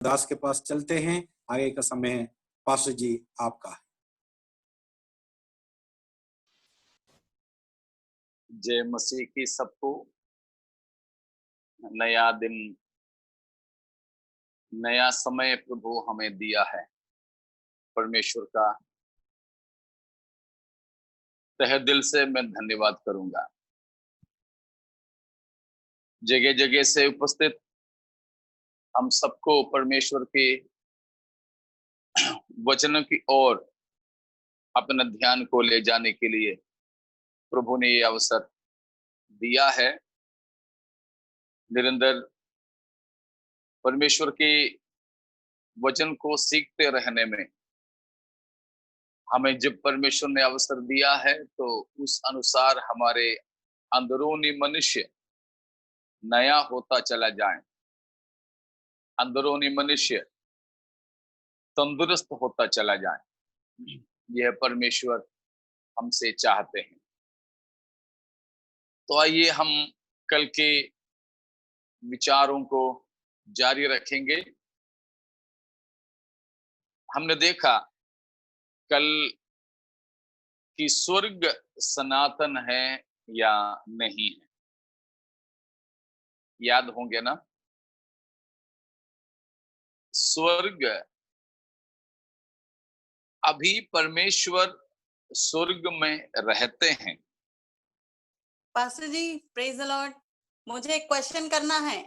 दास के पास चलते हैं। आगे का समय पास्टर जी आपका है। जय मसीह की सबको। नया दिन, नया समय प्रभु हमें दिया है। परमेश्वर का तहे दिल से मैं धन्यवाद करूंगा। जगह जगह से उपस्थित हम सबको परमेश्वर के वचनों की ओर अपना ध्यान को ले जाने के लिए प्रभु ने ये अवसर दिया है। निरंतर परमेश्वर के वचन को सीखते रहने में हमें जब परमेश्वर ने अवसर दिया है तो उस अनुसार हमारे अंदरूनी मनुष्य नया होता चला जाए, अंदरूनी मनुष्य तंदुरुस्त होता चला जाए। यह परमेश्वर हमसे चाहते हैं। तो आइए हम कल के विचारों को जारी रखेंगे। हमने देखा कल कि स्वर्ग सनातन है या नहीं है, याद होंगे ना। स्वर्ग, अभी परमेश्वर स्वर्ग में रहते हैं। Pastor ji praise the lord, मुझे एक क्वेश्चन करना है।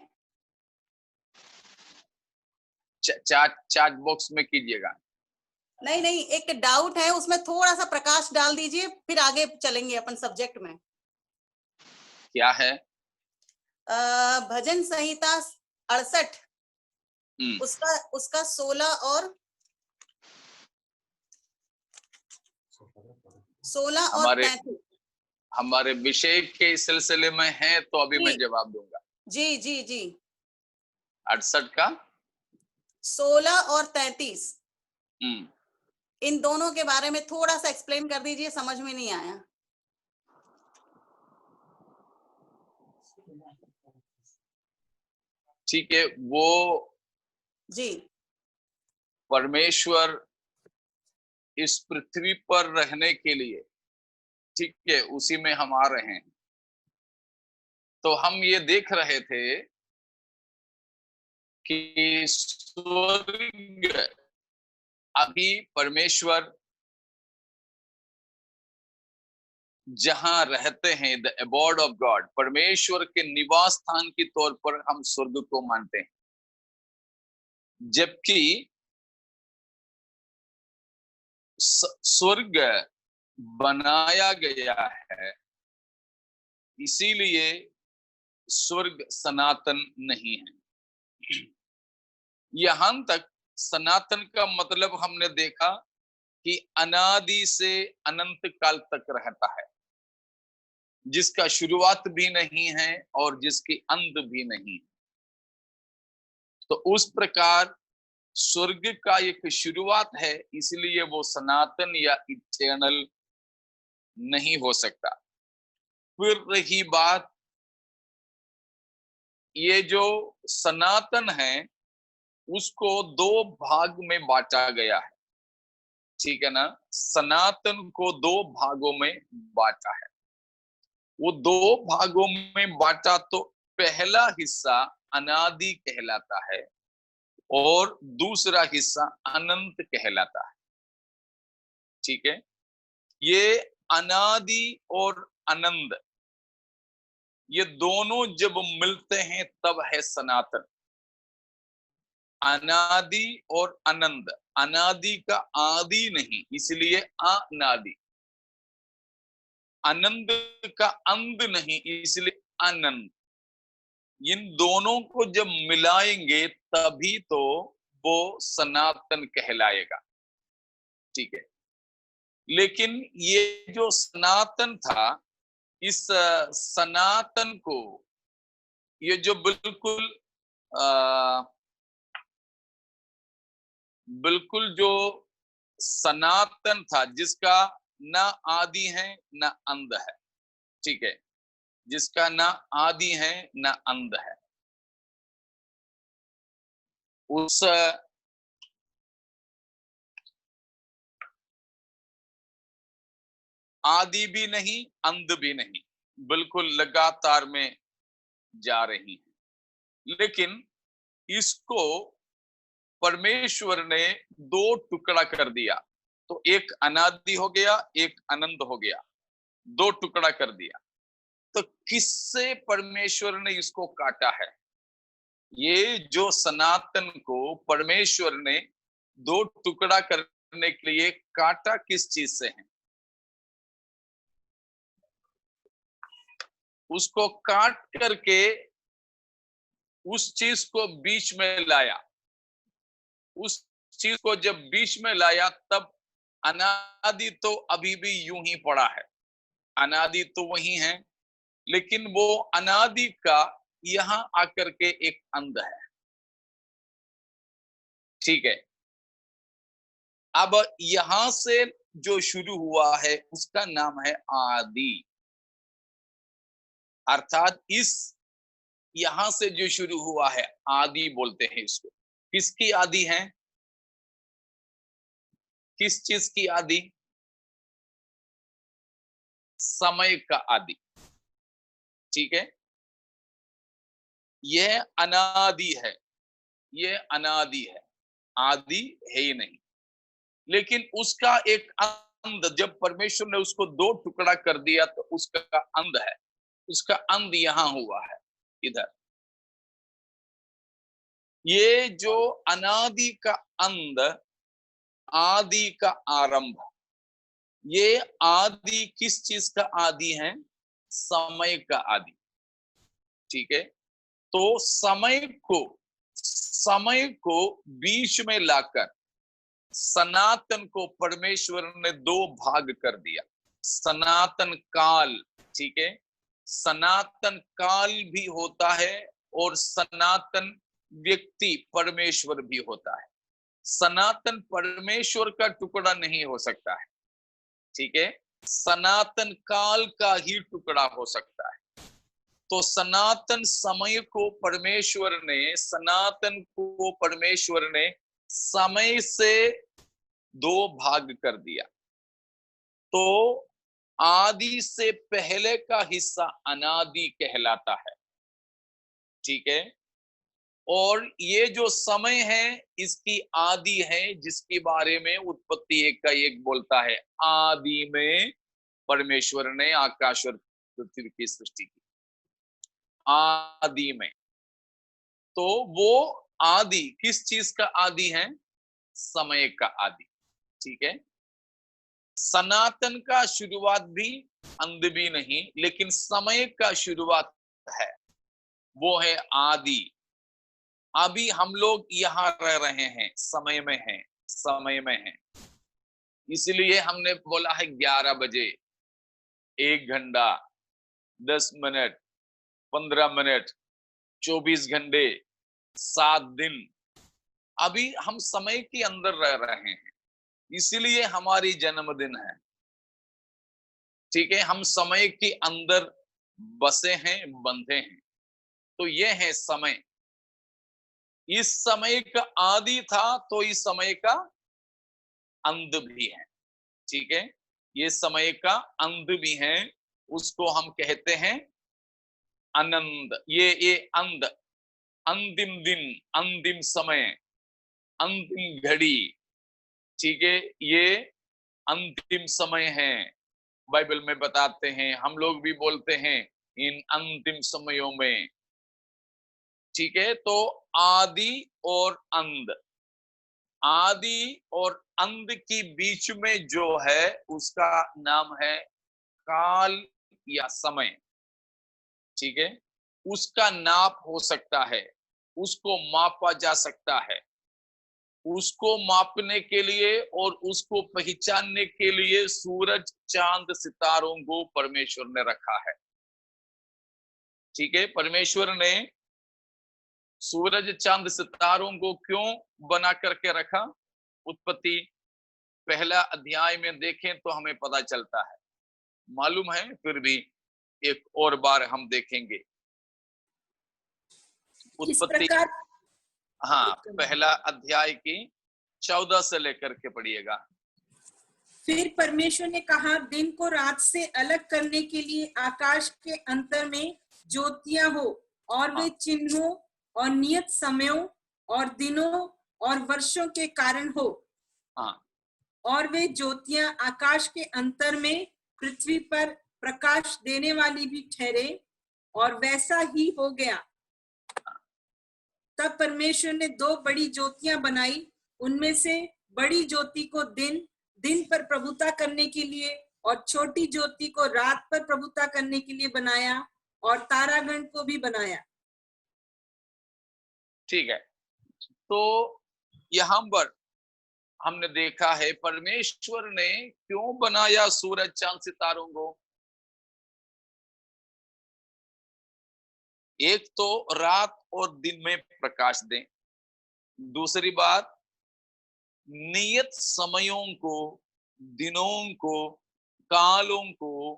चैट बॉक्स में कीजिएगा। नहीं, एक डाउट है, उसमें थोड़ा सा प्रकाश डाल दीजिए, फिर आगे चलेंगे अपन सब्जेक्ट में। क्या है? भजन संहिता 68 उसका 16 और 33 हमारे विषय के सिलसिले में है, तो अभी मैं जवाब दूंगा। जी जी जी 68 का 16 और 33 इन दोनों के बारे में थोड़ा सा एक्सप्लेन कर दीजिए, समझ में नहीं आया। ठीक है, वो जी परमेश्वर इस पृथ्वी पर रहने के लिए, ठीक है, उसी में हम आ रहे हैं। तो हम ये देख रहे थे कि स्वर्ग, अभी परमेश्वर जहां रहते हैं, द अबोर्ड ऑफ गॉड, परमेश्वर के निवास स्थान के तौर पर हम स्वर्ग को मानते हैं। जबकि स्वर्ग बनाया गया है, इसीलिए स्वर्ग सनातन नहीं है। यहां तक सनातन का मतलब हमने देखा कि अनादि से अनंत काल तक रहता है, जिसका शुरुआत भी नहीं है और जिसकी अंत भी नहीं है। तो उस प्रकार स्वर्ग का एक शुरुआत है, इसलिए वो सनातन या इटर्नल नहीं हो सकता। फिर रही बात, ये जो सनातन है उसको दो भाग में बांटा गया है, ठीक है ना। सनातन को दो भागों में बांटा है। वो दो भागों में बांटा, तो पहला हिस्सा अनादि कहलाता है और दूसरा हिस्सा अनंत कहलाता है, ठीक है। ये अनादि और अनंत, ये दोनों जब मिलते हैं तब है सनातन। अनादि और अनंत, अनादि का आदि नहीं, इसलिए अनादि। अनंत का अंत नहीं, इसलिए अनंत। इन दोनों को जब मिलाएंगे तभी तो वो सनातन कहलाएगा, ठीक है। लेकिन ये जो सनातन था, इस सनातन को, ये जो बिल्कुल जो सनातन था, जिसका ना आदि है ना अंत है, ठीक है, जिसका ना आदि है ना अंत है, उस आदि भी नहीं, अंत भी नहीं, बिल्कुल लगातार में जा रही है। लेकिन इसको परमेश्वर ने दो टुकड़ा कर दिया, तो एक अनादि हो गया, एक अनंत हो गया, दो टुकड़ा कर दिया। तो किससे परमेश्वर ने इसको काटा है? ये जो सनातन को परमेश्वर ने दो टुकड़ा करने के लिए काटा, किस चीज से है? उसको काट करके उस चीज को बीच में लाया। उस चीज को जब बीच में लाया, तब अनादि तो अभी भी यूं ही पड़ा है, अनादि तो वही है, लेकिन वो अनादि का यहां आकर के एक अंत है। ठीक है, अब यहां से जो शुरू हुआ है उसका नाम है आदि। अर्थात इस यहां से जो शुरू हुआ है आदि बोलते हैं इसको। किसकी आदि है? किस चीज की आदि? समय का आदि। ठीक है, यह अनादि है, यह अनादि है, आदि है ही नहीं। लेकिन उसका एक अंत, जब परमेश्वर ने उसको दो टुकड़ा कर दिया तो उसका अंत है, उसका अंत यहां हुआ है इधर। ये जो अनादि का अंत, आदि का आरंभ, ये आदि किस चीज का आदि है? समय का आदि। ठीक है, तो समय को बीच में लाकर सनातन को परमेश्वर ने दो भाग कर दिया। सनातन काल, ठीक है, सनातन काल भी होता है और सनातन व्यक्ति परमेश्वर भी होता है। सनातन परमेश्वर का टुकड़ा नहीं हो सकता है। ठीक है, सनातन काल का ही टुकड़ा हो सकता है। तो सनातन समय को परमेश्वर ने, सनातन को परमेश्वर ने समय से दो भाग कर दिया। तो आदि से पहले का हिस्सा अनादि कहलाता है। ठीक है, और ये जो समय है इसकी आदि है, जिसके बारे में उत्पत्ति 1:1 बोलता है, आदि में परमेश्वर ने आकाश और पृथ्वी की सृष्टि की। आदि में, तो वो आदि किस चीज का आदि है? समय का आदि। ठीक है, सनातन का शुरुआत भी अंत भी नहीं, लेकिन समय का शुरुआत है, वो है आदि। अभी हम लोग यहाँ रह रहे हैं, समय में हैं, समय में हैं, इसलिए हमने बोला है 11 बजे, 1 घंटा, 10 मिनट, 15 मिनट, 24 घंटे, 7 दिन। अभी हम समय के अंदर रह रहे हैं, इसलिए हमारी जन्मदिन है। ठीक है, हम समय के अंदर बसे हैं, बंधे हैं। तो ये है समय। इस समय का आदि था तो इस समय का अंत भी है। ठीक है, ये समय का अंत भी है, उसको हम कहते हैं अनंत। ये अंत, अंतिम दिन, अंतिम समय, अंतिम घड़ी। ठीक है, ये अंतिम समय है। बाइबल में बताते हैं, हम लोग भी बोलते हैं इन अंतिम समयों में। ठीक है, तो आदि और अंत, आदि और अंत के बीच में जो है उसका नाम है काल या समय। ठीक है, उसका नाप हो सकता है, उसको मापा जा सकता है। उसको मापने के लिए और उसको पहचानने के लिए सूरज, चांद, सितारों को परमेश्वर ने रखा है। ठीक है, परमेश्वर ने सूरज, चांद, सितारों को क्यों बना करके रखा? उत्पत्ति 1 अध्याय में देखें तो हमें पता चलता है, मालूम है, फिर भी एक और बार हम देखेंगे। किस उत्पत्ति, प्रकार? हाँ, पहला अध्याय की 14 से लेकर के पढ़िएगा। फिर परमेश्वर ने कहा, दिन को रात से अलग करने के लिए आकाश के अंतर में ज्योतियां हो, और वे चिन्हों और नियत समयों और दिनों और वर्षों के कारण हो। हाँ, और वे ज्योतियां आकाश के अंतर में पृथ्वी पर प्रकाश देने वाली भी ठहरे, और वैसा ही हो गया। तब परमेश्वर ने दो बड़ी ज्योतियां बनाई, उनमें से बड़ी ज्योति को दिन पर प्रभुता करने के लिए, और छोटी ज्योति को रात पर प्रभुता करने के लिए बनाया, और तारागण को भी बनाया। ठीक है। तो यहाँ पर हमने देखा है परमेश्वर ने क्यों बनाया सूरज चांद सितारों को। एक तो रात और दिन में प्रकाश दें, दूसरी बात नियत समयों को, दिनों को, कालों को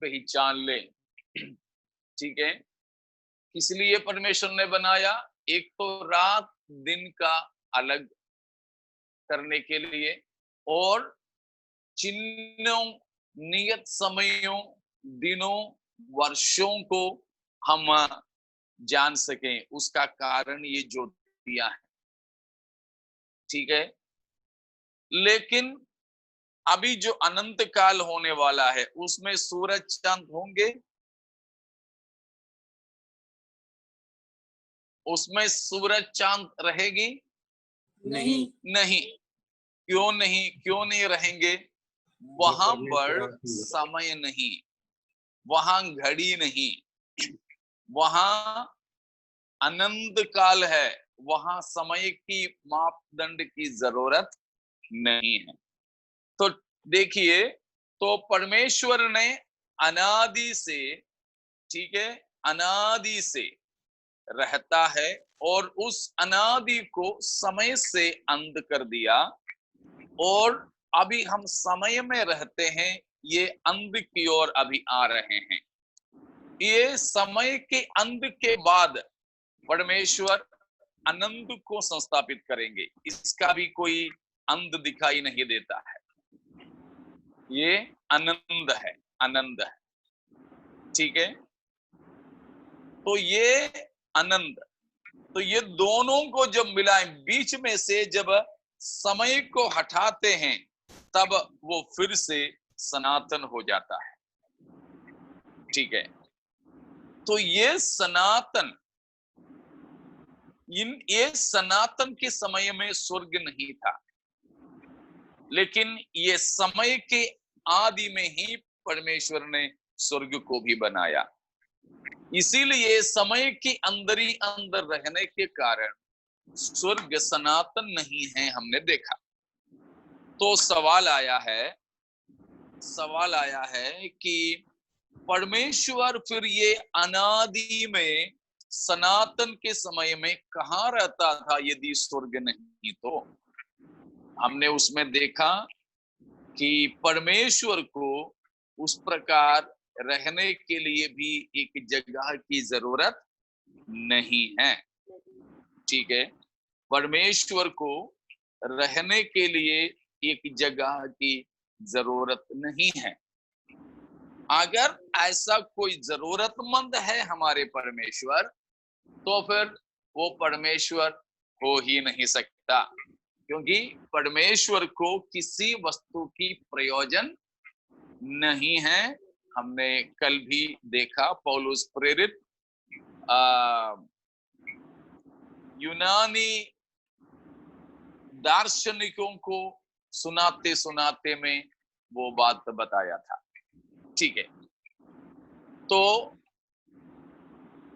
पहचान लें। ठीक है, किस लिए परमेश्वर ने बनाया? एक तो रात दिन का अलग करने के लिए, और चिन्हों, नियत समयों, दिनों, वर्षों को हम जान सकें, उसका कारण ये ज्योतियां हैं। ठीक है, लेकिन अभी जो अनंत काल होने वाला है उसमें सूरज चांद होंगे? उसमें सूरज चांद रहेगी? नहीं। क्यों नहीं रहेंगे? वहां पर समय नहीं, वहां घड़ी नहीं, वहां अनंत काल है, वहां समय की मापदंड की जरूरत नहीं है। तो देखिए, तो परमेश्वर ने अनादि से, ठीक है, अनादि से रहता है, और उस अनादि को समय से अंध कर दिया, और अभी हम समय में रहते हैं, ये अंध की ओर अभी आ रहे हैं। ये समय के अंध के बाद परमेश्वर अनंत को संस्थापित करेंगे, इसका भी कोई अंत दिखाई नहीं देता है। ये आनंद है, आनंद है। ठीक है, तो ये आनंद, तो ये दोनों को जब मिलाएं, बीच में से जब समय को हटाते हैं, तब वो फिर से सनातन हो जाता है। ठीक है, तो ये सनातन, ये सनातन के समय में स्वर्ग नहीं था, लेकिन ये समय के आदि में ही परमेश्वर ने स्वर्ग को भी बनाया। इसीलिए समय के अंदर ही अंदर रहने के कारण स्वर्ग सनातन नहीं है, हमने देखा। तो सवाल आया है कि परमेश्वर फिर ये अनादि में सनातन के समय में कहाँ रहता था यदि स्वर्ग नहीं? तो हमने उसमें देखा कि परमेश्वर को उस प्रकार रहने के लिए भी एक जगह की जरूरत नहीं है। ठीक है, परमेश्वर को रहने के लिए एक जगह की जरूरत नहीं है। अगर ऐसा कोई जरूरतमंद है हमारे परमेश्वर, तो फिर वो परमेश्वर हो ही नहीं सकता, क्योंकि परमेश्वर को किसी वस्तु की प्रयोजन नहीं है। हमने कल भी देखा, पौलुस प्रेरित यूनानी दार्शनिकों को सुनाते सुनाते में वो बात बताया था। ठीक है, तो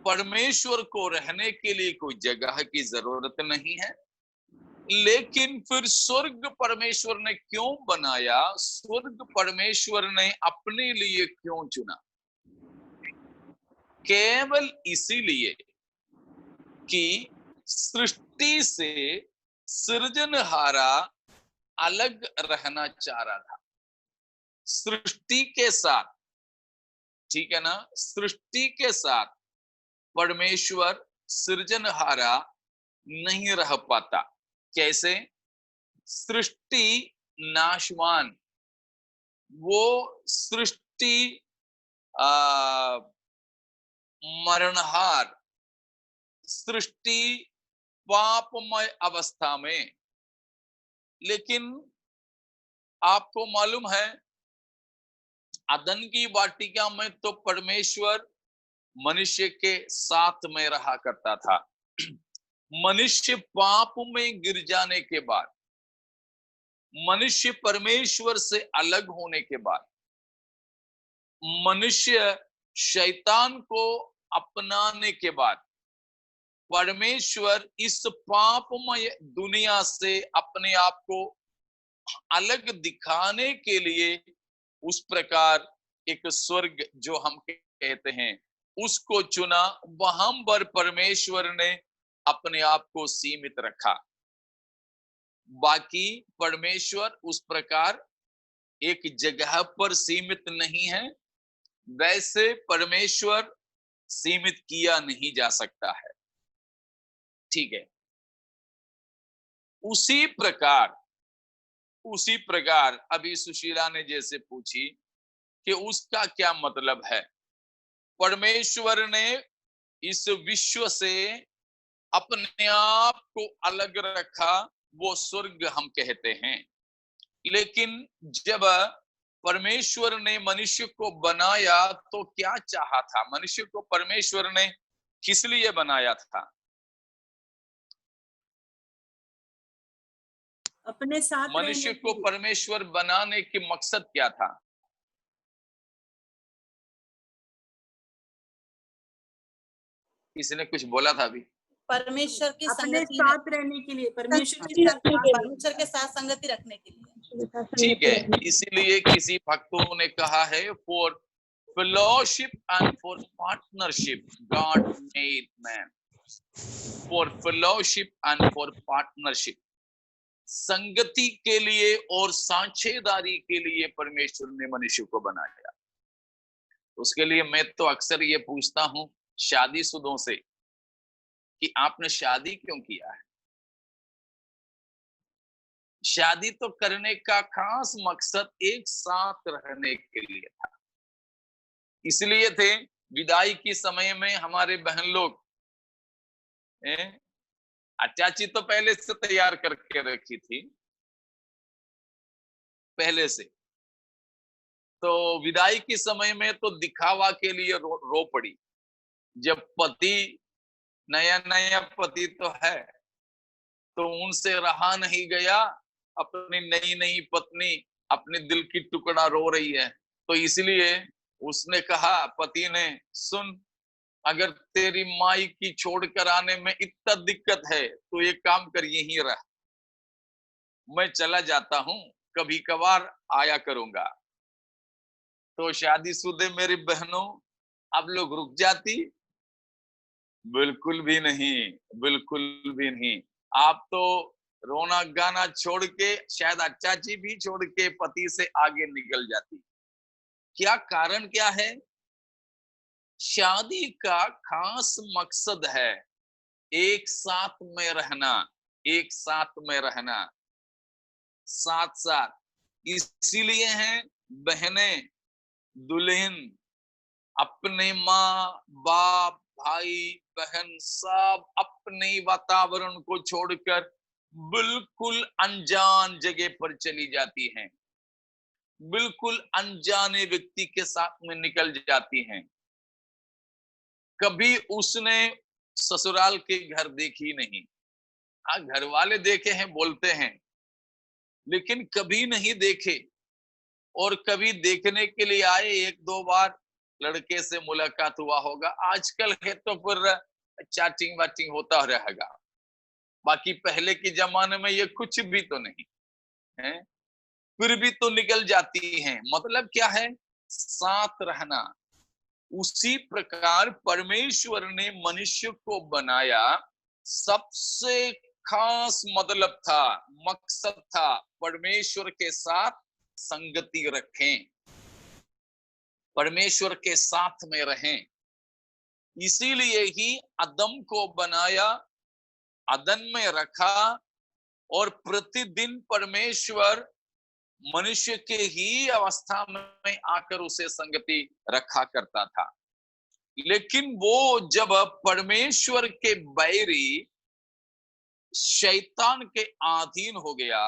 परमेश्वर को रहने के लिए कोई जगह की जरूरत नहीं है, लेकिन फिर स्वर्ग परमेश्वर ने क्यों बनाया? स्वर्ग परमेश्वर ने अपने लिए क्यों चुना? केवल इसीलिए कि सृष्टि से सृजनहारा अलग रहना चाह रहा था सृष्टि के साथ। ठीक है ना, सृष्टि के साथ परमेश्वर सृजनहारा नहीं रह पाता। कैसे? सृष्टि नाशवान, वो सृष्टि मरणहार, सृष्टि पापमय अवस्था में। लेकिन आपको मालूम है, अदन की वाटिका में तो परमेश्वर मनुष्य के साथ में रहा करता था। मनुष्य पाप में गिर जाने के बाद, मनुष्य परमेश्वर से अलग होने के बाद, मनुष्य शैतान को अपनाने के बाद, परमेश्वर इस पापमय दुनिया से अपने आप को अलग दिखाने के लिए उस प्रकार एक स्वर्ग जो हम कहते हैं उसको चुना। वहां पर परमेश्वर ने अपने आप को सीमित रखा। बाकी परमेश्वर उस प्रकार एक जगह पर सीमित नहीं है, वैसे परमेश्वर सीमित किया नहीं जा सकता है। ठीक है। उसी प्रकार अभी सुशीला ने जैसे पूछी कि उसका क्या मतलब है। परमेश्वर ने इस विश्व से अपने आप को अलग रखा, वो स्वर्ग हम कहते हैं। लेकिन जब परमेश्वर ने मनुष्य को बनाया तो क्या चाहा था? मनुष्य को परमेश्वर ने किस लिए बनाया था? अपने साथ मनुष्य को परमेश्वर बनाने के मकसद क्या था? किसी ने कुछ बोला था अभी? परमेश्वर की अपने संगति साथ रहने के लिए, परमेश्वर के साथ संगति रखने के लिए। ठीक है। इसीलिए किसी भक्तों ने कहा है, for fellowship and for partnership God made man. For fellowship and for partnership, संगति के लिए और साझेदारी के लिए परमेश्वर ने मनुष्य को बनाया। उसके लिए मैं तो अक्सर ये पूछता हूं शादीशुदों से कि आपने शादी क्यों किया है? शादी तो करने का खास मकसद एक साथ रहने के लिए था। इसलिए थे विदाई के समय में हमारे बहन लोग चाची तो पहले से तैयार करके रखी थी पहले से, तो विदाई के समय में तो दिखावा के लिए रो पड़ी। जब पति, नया नया पति तो है, तो उनसे रहा नहीं गया, अपनी नई नई पत्नी अपने दिल की टुकड़ा रो रही है, तो इसलिए उसने कहा, पति ने, सुन, अगर तेरी माई की छोड़कर आने में इतना दिक्कत है तो एक काम कर, यहीं रह, मैं चला जाता हूं, कभी कभार आया करूंगा। तो शादीशुदे मेरी बहनों, आप लोग रुक जाती? बिल्कुल भी नहीं, बिल्कुल भी नहीं। आप तो रोना गाना छोड़ के, शायद चाची भी छोड़ के पति से आगे निकल जाती। क्या कारण क्या है? शादी का खास मकसद है एक साथ में रहना, एक साथ में रहना, साथ साथ। इसीलिए हैं बहनें, दुल्हन अपने माँ बाप, भाई बहन सब अपने वातावरण को छोड़कर बिल्कुल अनजान जगह पर चली जाती हैं, बिल्कुल अनजाने व्यक्ति के साथ में निकल जाती हैं। कभी उसने ससुराल के घर देखी नहीं। हाँ, घर वाले देखे हैं, बोलते हैं, लेकिन कभी नहीं देखे। और कभी देखने के लिए आए, एक दो बार लड़के से मुलाकात हुआ होगा। आजकल है तो फिर चैटिंग वाटिंग होता रहेगा, बाकी पहले के जमाने में ये कुछ भी तो नहीं है। फिर भी तो निकल जाती हैं। मतलब क्या है? साथ रहना। उसी प्रकार परमेश्वर ने मनुष्य को बनाया, सबसे खास मतलब था, मकसद था, परमेश्वर के साथ संगति रखें, परमेश्वर के साथ में रहें। इसीलिए ही आदम को बनाया अदन में रखा और प्रतिदिन परमेश्वर मनुष्य के ही अवस्था में आकर उसे संगति रखा करता था। लेकिन वो जब परमेश्वर के बैरी शैतान के अधीन हो गया,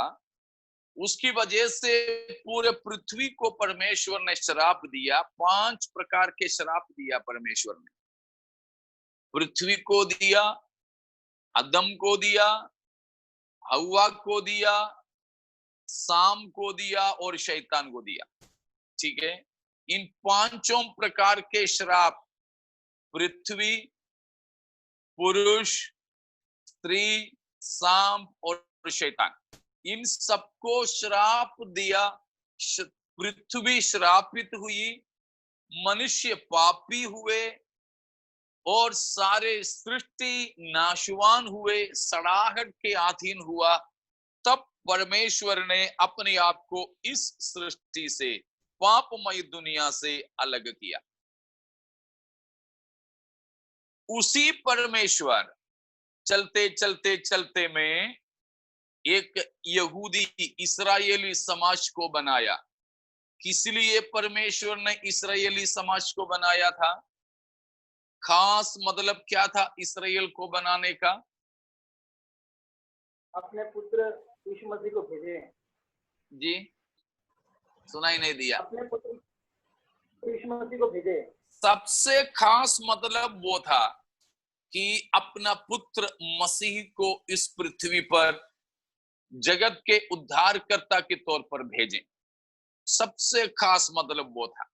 उसकी वजह से पूरे पृथ्वी को परमेश्वर ने श्राप दिया। 5 प्रकार के श्राप दिया परमेश्वर ने। पृथ्वी को दिया, अदम को दिया, हव्वा को दिया, साम को दिया और शैतान को दिया। ठीक है, इन 5 प्रकार के श्राप पृथ्वी, पुरुष, स्त्री, साम और शैतान, इन सबको श्राप दिया। पृथ्वी श्रापित हुई, मनुष्य पापी हुए और सारे सृष्टि नाशवान हुए, सड़ाहट के अधीन हुआ। तब परमेश्वर ने अपने आप को इस सृष्टि से, पापमय दुनिया से अलग किया। उसी परमेश्वर चलते चलते चलते में एक यहूदी इस्राएली समाज को बनाया। किस लिए परमेश्वर ने इस्राएली समाज को बनाया था? खास मतलब क्या था इस्राएल को बनाने का? अपने पुत्र यीशु मसीह को भेजे। जी, सुनाई नहीं दिया। अपने पुत्र यीशु मसीह को भेजे। सबसे खास मतलब वो था कि अपना पुत्र मसीह को इस पृथ्वी पर जगत के उद्धारकर्ता के तौर पर भेजें। सबसे खास मतलब वो था।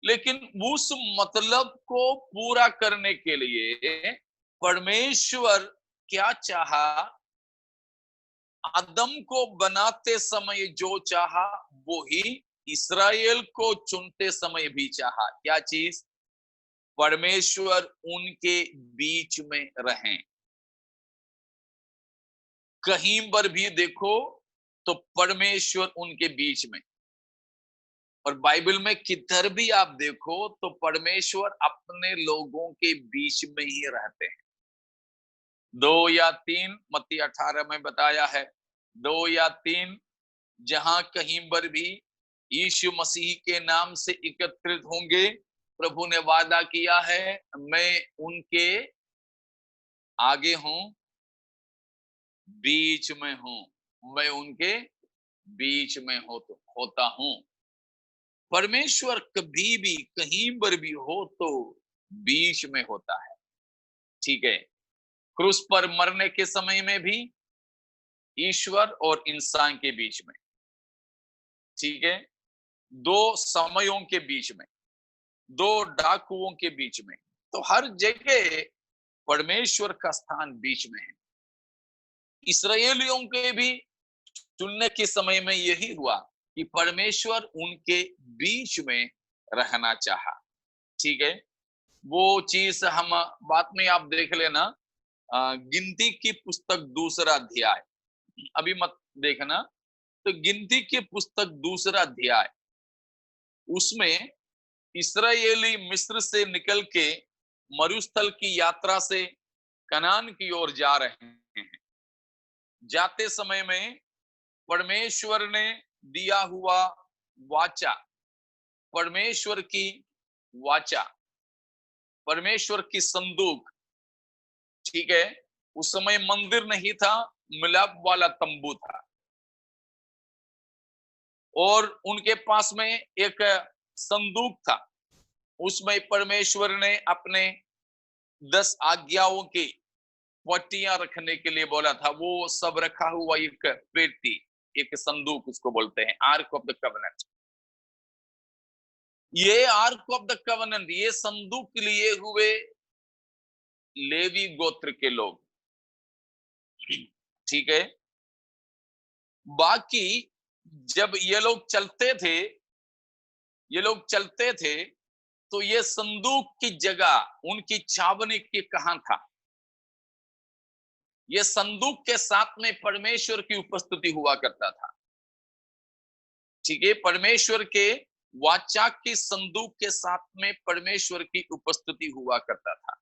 लेकिन उस मतलब को पूरा करने के लिए परमेश्वर क्या चाहा? आदम को बनाते समय जो चाहा वो ही इस्राएल को चुनते समय भी चाहा। क्या चीज? परमेश्वर उनके बीच में रहें। कहीं पर भी देखो तो परमेश्वर उनके बीच में, और बाइबल में किधर भी आप देखो तो परमेश्वर अपने लोगों के बीच में ही रहते हैं। 2 या 3 मत्ती 18 में बताया है, 2 या 3 जहां कहीं पर भी यीशु मसीह के नाम से एकत्रित होंगे, प्रभु ने वादा किया है मैं उनके आगे हूं, बीच में हूं। मैं उनके बीच में होता हूं। परमेश्वर कभी भी कहीं पर भी हो तो बीच में होता है। ठीक है, क्रूस पर मरने के समय में भी ईश्वर और इंसान के बीच में। ठीक है, 2 समयों के बीच में, 2 डाकुओं के बीच में, तो हर जगह परमेश्वर का स्थान बीच में है। इस्राएलियों के भी चुनने के समय में यही हुआ कि परमेश्वर उनके बीच में रहना चाहा। ठीक है, वो चीज हम बाद में आप देख लेना। गिनती की पुस्तक 2 अध्याय, अभी मत देखना। तो गिनती की पुस्तक 2 अध्याय, उसमें इस्राएली मिस्र से निकल के मरुस्थल की यात्रा से कनान की ओर जा रहे हैं। जाते समय में परमेश्वर ने दिया हुआ वाचा, परमेश्वर की वाचा, परमेश्वर की संदूक। ठीक है, उस समय मंदिर नहीं था, मिलाप वाला तंबू था, और उनके पास में एक संदूक था। उसमें परमेश्वर ने अपने 10 आज्ञाओं की पट्टियां रखने के लिए बोला था। वो सब रखा हुआ एक पेटी, एक संदूक उसको बोलते हैं, आर्क ऑफ द कवेनेंट। ये आर्क ऑफ द कवेनेंट, ये संदूक लिए हुए लेवी गोत्र के लोग। ठीक है, बाकी जब ये लोग चलते थे तो ये संदूक की जगह उनकी छावनी की कहां था? ये संदूक के साथ में परमेश्वर की उपस्थिति हुआ करता था। ठीक है, परमेश्वर के वाचा की संदूक के साथ में परमेश्वर की उपस्थिति हुआ करता था।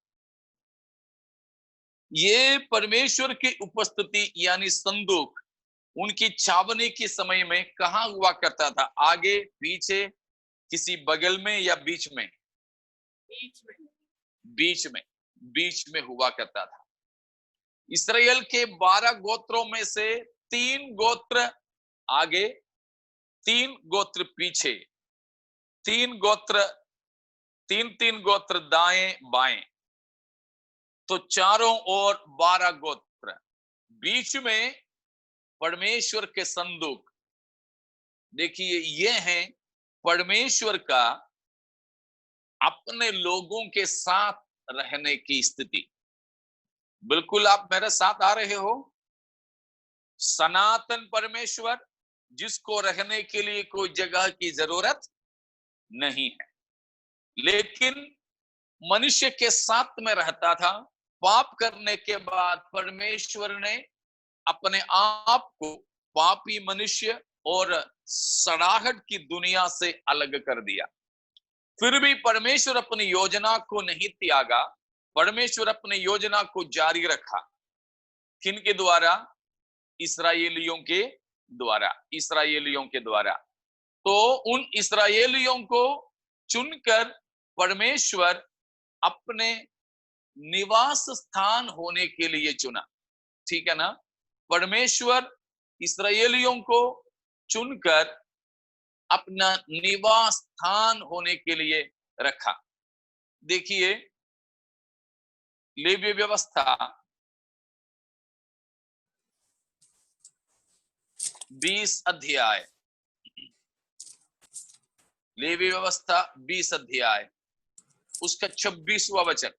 ये परमेश्वर की उपस्थिति यानी संदूक उनकी छावनी के समय में कहाँ हुआ करता था? आगे, पीछे, किसी बगल में या बीच में? बीच में हुआ करता था। इस्राएल के 12 गोत्रों में से 3 गोत्र आगे, 3 गोत्र पीछे, 3 गोत्र दाएं बाएं, तो चारों ओर 12 गोत्र, बीच में परमेश्वर के संदूक। देखिए, ये है परमेश्वर का अपने लोगों के साथ रहने की स्थिति। बिल्कुल आप मेरे साथ आ रहे हो? सनातन परमेश्वर जिसको रहने के लिए कोई जगह की जरूरत नहीं है, लेकिन मनुष्य के साथ में रहता था। पाप करने के बाद परमेश्वर ने अपने आप को पापी मनुष्य और सड़ाहट की दुनिया से अलग कर दिया। फिर भी परमेश्वर अपनी योजना को नहीं त्यागा, परमेश्वर अपनी योजना को जारी रखा। किनके द्वारा? इस्राएलियों के द्वारा। तो उन इस्राएलियों को चुनकर परमेश्वर अपने निवास स्थान होने के लिए चुना। ठीक है ना? परमेश्वर इस्राएलियों को चुनकर अपना निवास स्थान होने के लिए रखा। देखिए, लेवी व्यवस्था 20 अध्याय, लेवी व्यवस्था 20 अध्याय उसका 26वां वचन।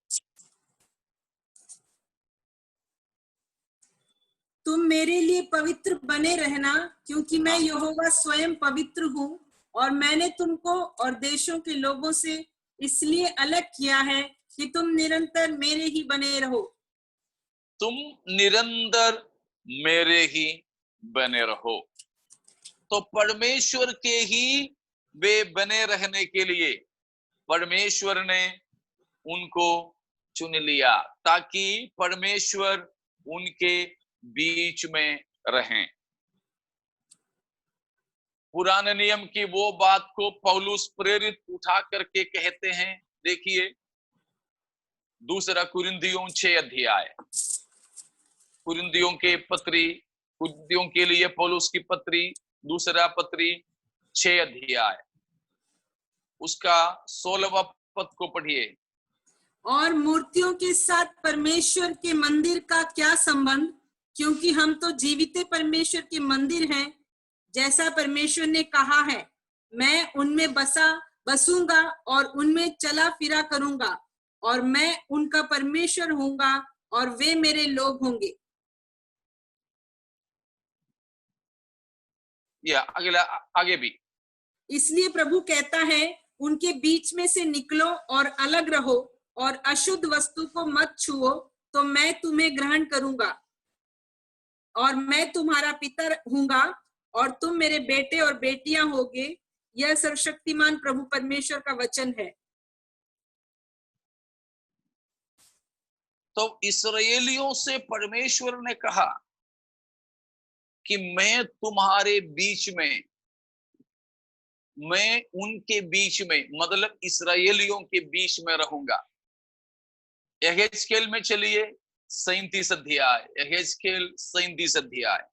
तुम मेरे लिए पवित्र बने रहना, क्योंकि मैं यहोवा स्वयं पवित्र हूँ, और मैंने तुमको और देशों के लोगों से इसलिए अलग किया है कि तुम निरंतर मेरे ही बने रहो। तुम निरंतर मेरे ही बने रहो। तो परमेश्वर के ही वे बने रहने के लिए परमेश्वर ने उनको चुन लिया, ताकि परमेश्वर उनके बीच में रहें। पुराने नियम की वो बात को पौलुस प्रेरित उठा करके कहते हैं। देखिए, 2 कुरिन्थियों 6 अध्याय, कुरिन्थियों के लिए पौलुस की पत्री, 2 पत्री 6 अध्याय उसका 16वां पद को पढ़िए। और मूर्तियों के साथ परमेश्वर के मंदिर का क्या संबंध? क्योंकि हम तो जीवित परमेश्वर के मंदिर हैं। जैसा परमेश्वर ने कहा है, मैं उनमें बसूंगा और उनमें चला फिरा करूंगा, और मैं उनका परमेश्वर होऊंगा और वे मेरे लोग होंगे। या अगला, आगे भी। इसलिए प्रभु कहता है, उनके बीच में से निकलो और अलग रहो, और अशुद्ध वस्तु को मत छुओ, तो मैं तुम्हें ग्रहण करूंगा, और मैं तुम्हारा पिता हूंगा, और तुम मेरे बेटे और बेटियां होगे। यह सर्वशक्तिमान प्रभु परमेश्वर का वचन है। तो इस्राएलियों से परमेश्वर ने कहा कि मैं तुम्हारे बीच में, मैं उनके बीच में, मतलब इस्राएलियों के बीच में रहूंगा। यहेजकेल में चलिए 37 अध्याय, यहेजकेल 37 अध्याय,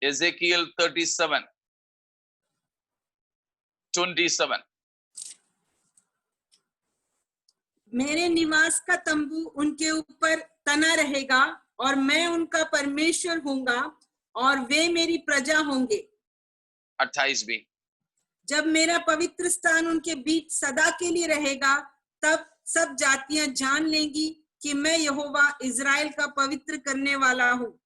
एजेकियल 37:27। मेरे निवास का तंबू उनके ऊपर तना रहेगा, और मैं उनका परमेश्वर होऊंगा, और वे मेरी प्रजा होंगे। 28 भी। जब मेरा पवित्र स्थान उनके बीच सदा के लिए रहेगा, तब सब जातियां जान लेंगी कि मैं यहोवा इज़राइल का पवित्र करने वाला हूँ।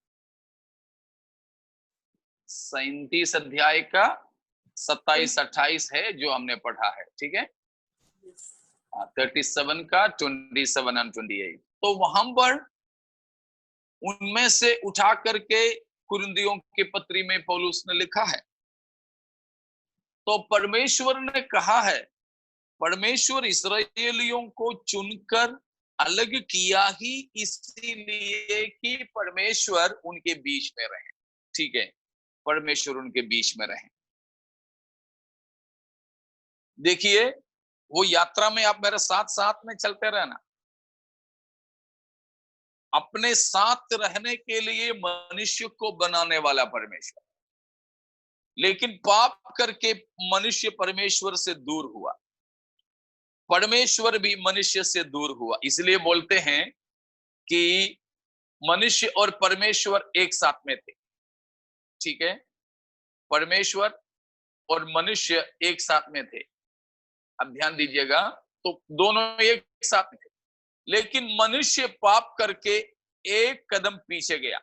37 अध्याय का 27-28 है जो हमने पढ़ा है। ठीक है, 37 का 27 और 28। तो वहां पर उनमें से उठा करके कुरिन्थियों की पत्री में पौलुस ने लिखा है। तो परमेश्वर ने कहा है, परमेश्वर इस्राएलियों को चुनकर अलग किया ही इसीलिए कि परमेश्वर उनके बीच में रहे। ठीक है, परमेश्वर उनके बीच में रहे। देखिए, वो यात्रा में आप मेरे साथ साथ में चलते रहना। अपने साथ रहने के लिए मनुष्य को बनाने वाला परमेश्वर, लेकिन पाप करके मनुष्य परमेश्वर से दूर हुआ, परमेश्वर भी मनुष्य से दूर हुआ। इसलिए बोलते हैं कि मनुष्य और परमेश्वर एक साथ में थे। ठीक है, परमेश्वर और मनुष्य एक साथ में थे। अब ध्यान दीजिएगा, तो दोनों एक साथ में थे, लेकिन मनुष्य पाप करके एक कदम पीछे गया।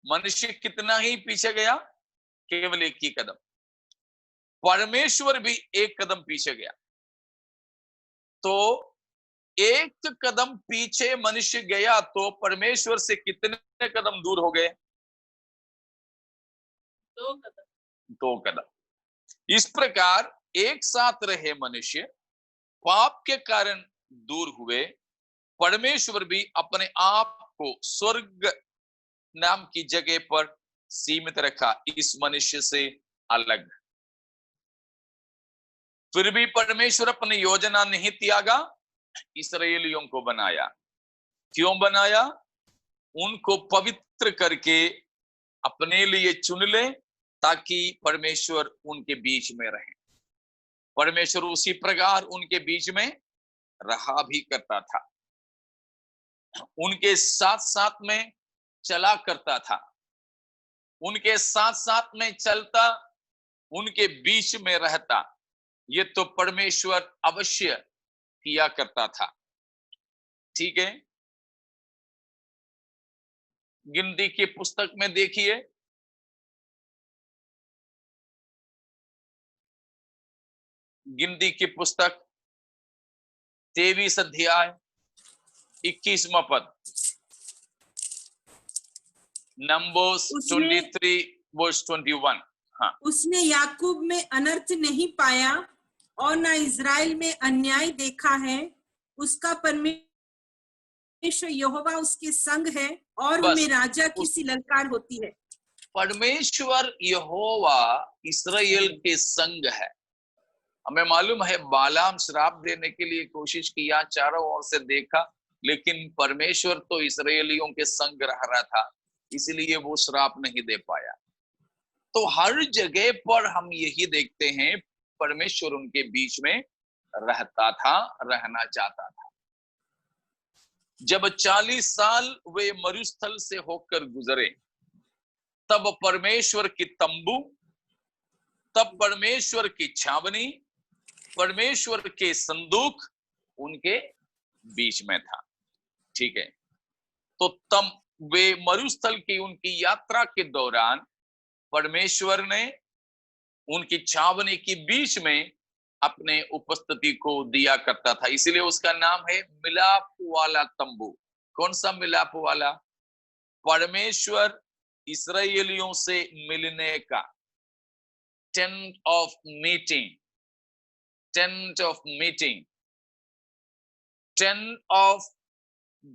मनुष्य कितना ही पीछे गया? केवल एक ही कदम। परमेश्वर भी एक कदम पीछे गया। तो एक कदम पीछे मनुष्य गया तो परमेश्वर से कितने कदम दूर हो गए? 2 कदम। 2 कदम। इस प्रकार एक साथ रहे मनुष्य, पाप के कारण दूर हुए। परमेश्वर भी अपने आप को स्वर्ग नाम की जगह पर सीमित रखा, इस मनुष्य से अलग। फिर भी परमेश्वर अपनी योजना नहीं त्यागा, इस्राएलियों को बनाया। क्यों बनाया? उनको पवित्र करके अपने लिए चुन ले, ताकि परमेश्वर उनके बीच में रहे। परमेश्वर उसी प्रकार उनके बीच में रहा भी करता था, उनके साथ साथ में चला करता था, उनके साथ साथ में चलता, उनके बीच में रहता। ये तो परमेश्वर अवश्य किया करता था। ठीक है, गिनती की पुस्तक में देखिए, गिनती की पुस्तक 23 अध्याय 21वां पद, नंबर्स 23 वर्स 21। हाँ, उसने याकूब में अनर्थ नहीं पाया और ना इज़राइल में अन्याय देखा है। उसका परमेश्वर यहोवा उसके संग है और बस, में राजा की सी ललकार होती है। परमेश्वर यहोवा इस्राएल के संग है। हमें मालूम है बालाम श्राप देने के लिए कोशिश किया, चारों ओर से देखा, लेकिन परमेश्वर तो इस्राएलियों के संग रह रहा था, इसलिए वो श्राप नहीं दे पाया। तो हर जगह पर हम यही देखते हैं, परमेश्वर उनके बीच में रहता था, रहना चाहता था। जब 40 साल वे मरुस्थल से होकर गुजरे, तब परमेश्वर की तंबू, तब परमेश्वर की छावनी, परमेश्वर के संदूक उनके बीच में था। ठीक है, तो तब वे मरुस्थल की उनकी यात्रा के दौरान परमेश्वर ने उनकी छावनी के बीच में अपने उपस्थिति को दिया करता था। इसलिए उसका नाम है मिलाप वाला तंबू। कौन सा मिलाप वाला? परमेश्वर इस्राएलियों से मिलने का, tent of meeting, tent of meeting, tent of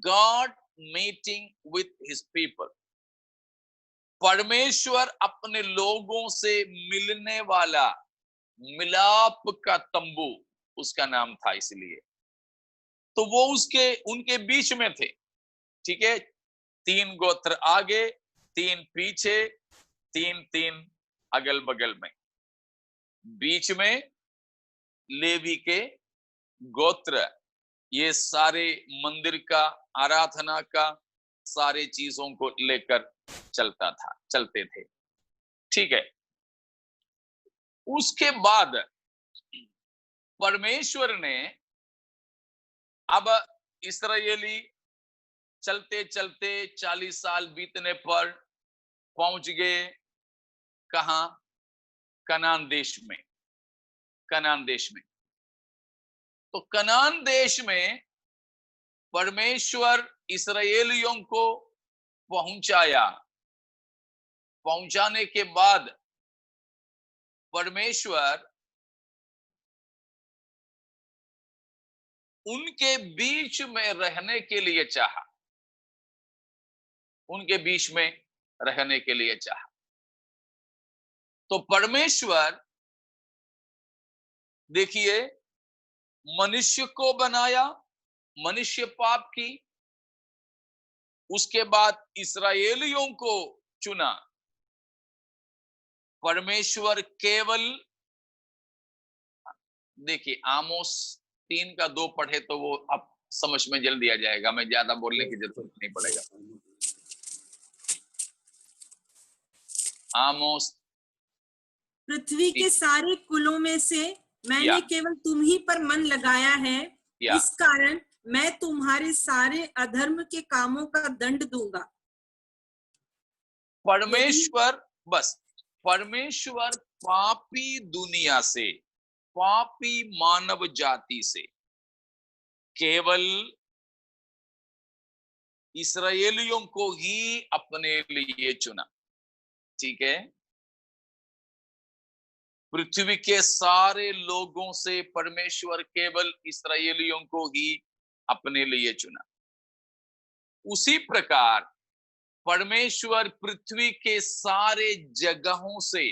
God meeting with his people. परमेश्वर अपने लोगों से मिलने वाला मिलाप का तंबू, उसका नाम था। इसलिए तो वो उनके बीच में थे। ठीक है, 3 गोत्र आगे, 3 पीछे, 3 अगल बगल में, बीच में लेवी के गोत्र। ये सारे मंदिर का, आराधना का, सारे चीजों को लेकर चलते थे। ठीक है, उसके बाद परमेश्वर ने, अब इस्राएली चलते चलते 40 साल बीतने पर पहुंच गए कहां? कनान देश में। कनान देश में, तो कनान देश में परमेश्वर इस्राएलियों को पहुंचाया। पहुंचाने के बाद परमेश्वर उनके बीच में रहने के लिए चाहा, उनके बीच में रहने के लिए चाहा। तो परमेश्वर देखिए मनुष्य को बनाया, मनुष्य पाप की, उसके बाद इस्राएलियों को चुना। परमेश्वर केवल, देखिए आमोस 3:2 पढ़े तो वो अब समझ में जल्दी आ जाएगा, मैं ज्यादा बोलने की जरूरत नहीं पड़ेगा। आमोस पृथ्वी के सारे कुलों में से मैंने केवल तुम ही पर मन लगाया है, इस कारण मैं तुम्हारे सारे अधर्म के कामों का दंड दूंगा। परमेश्वर, बस परमेश्वर पापी दुनिया से, पापी मानव जाति से केवल इस्राएलियों को ही अपने लिए चुना। ठीक है, पृथ्वी के सारे लोगों से परमेश्वर केवल इस्राएलियों को ही अपने लिए चुना। उसी प्रकार परमेश्वर पृथ्वी के सारे जगहों से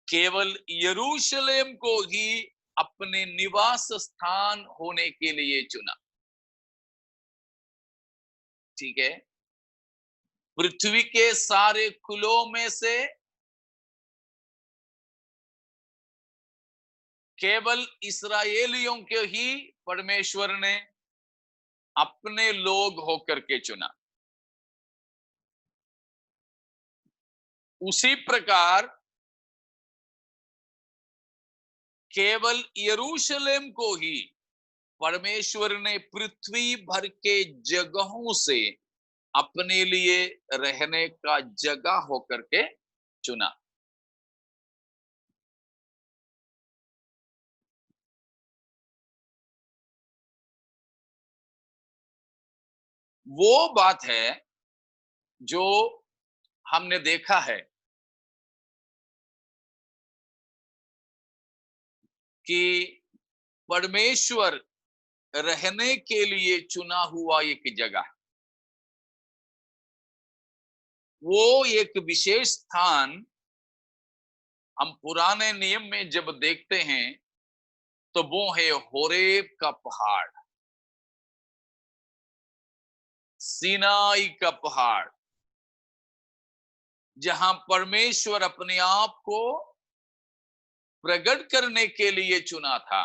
केवल यरूशलेम को ही अपने निवास स्थान होने के लिए चुना। ठीक है, पृथ्वी के सारे कुलों में से केवल इस्राएलियों के ही परमेश्वर ने अपने लोग होकर के चुना। उसी प्रकार केवल यरूशलेम को ही परमेश्वर ने पृथ्वी भर के जगहों से अपने लिए रहने का जगह होकर के चुना। वो बात है जो हमने देखा है कि परमेश्वर रहने के लिए चुना हुआ एक जगह, वो एक विशेष स्थान हम पुराने नियम में जब देखते हैं तो वो है होरेब का पहाड़, सीनाई का पहाड़, जहां परमेश्वर अपने आप को प्रकट करने के लिए चुना था।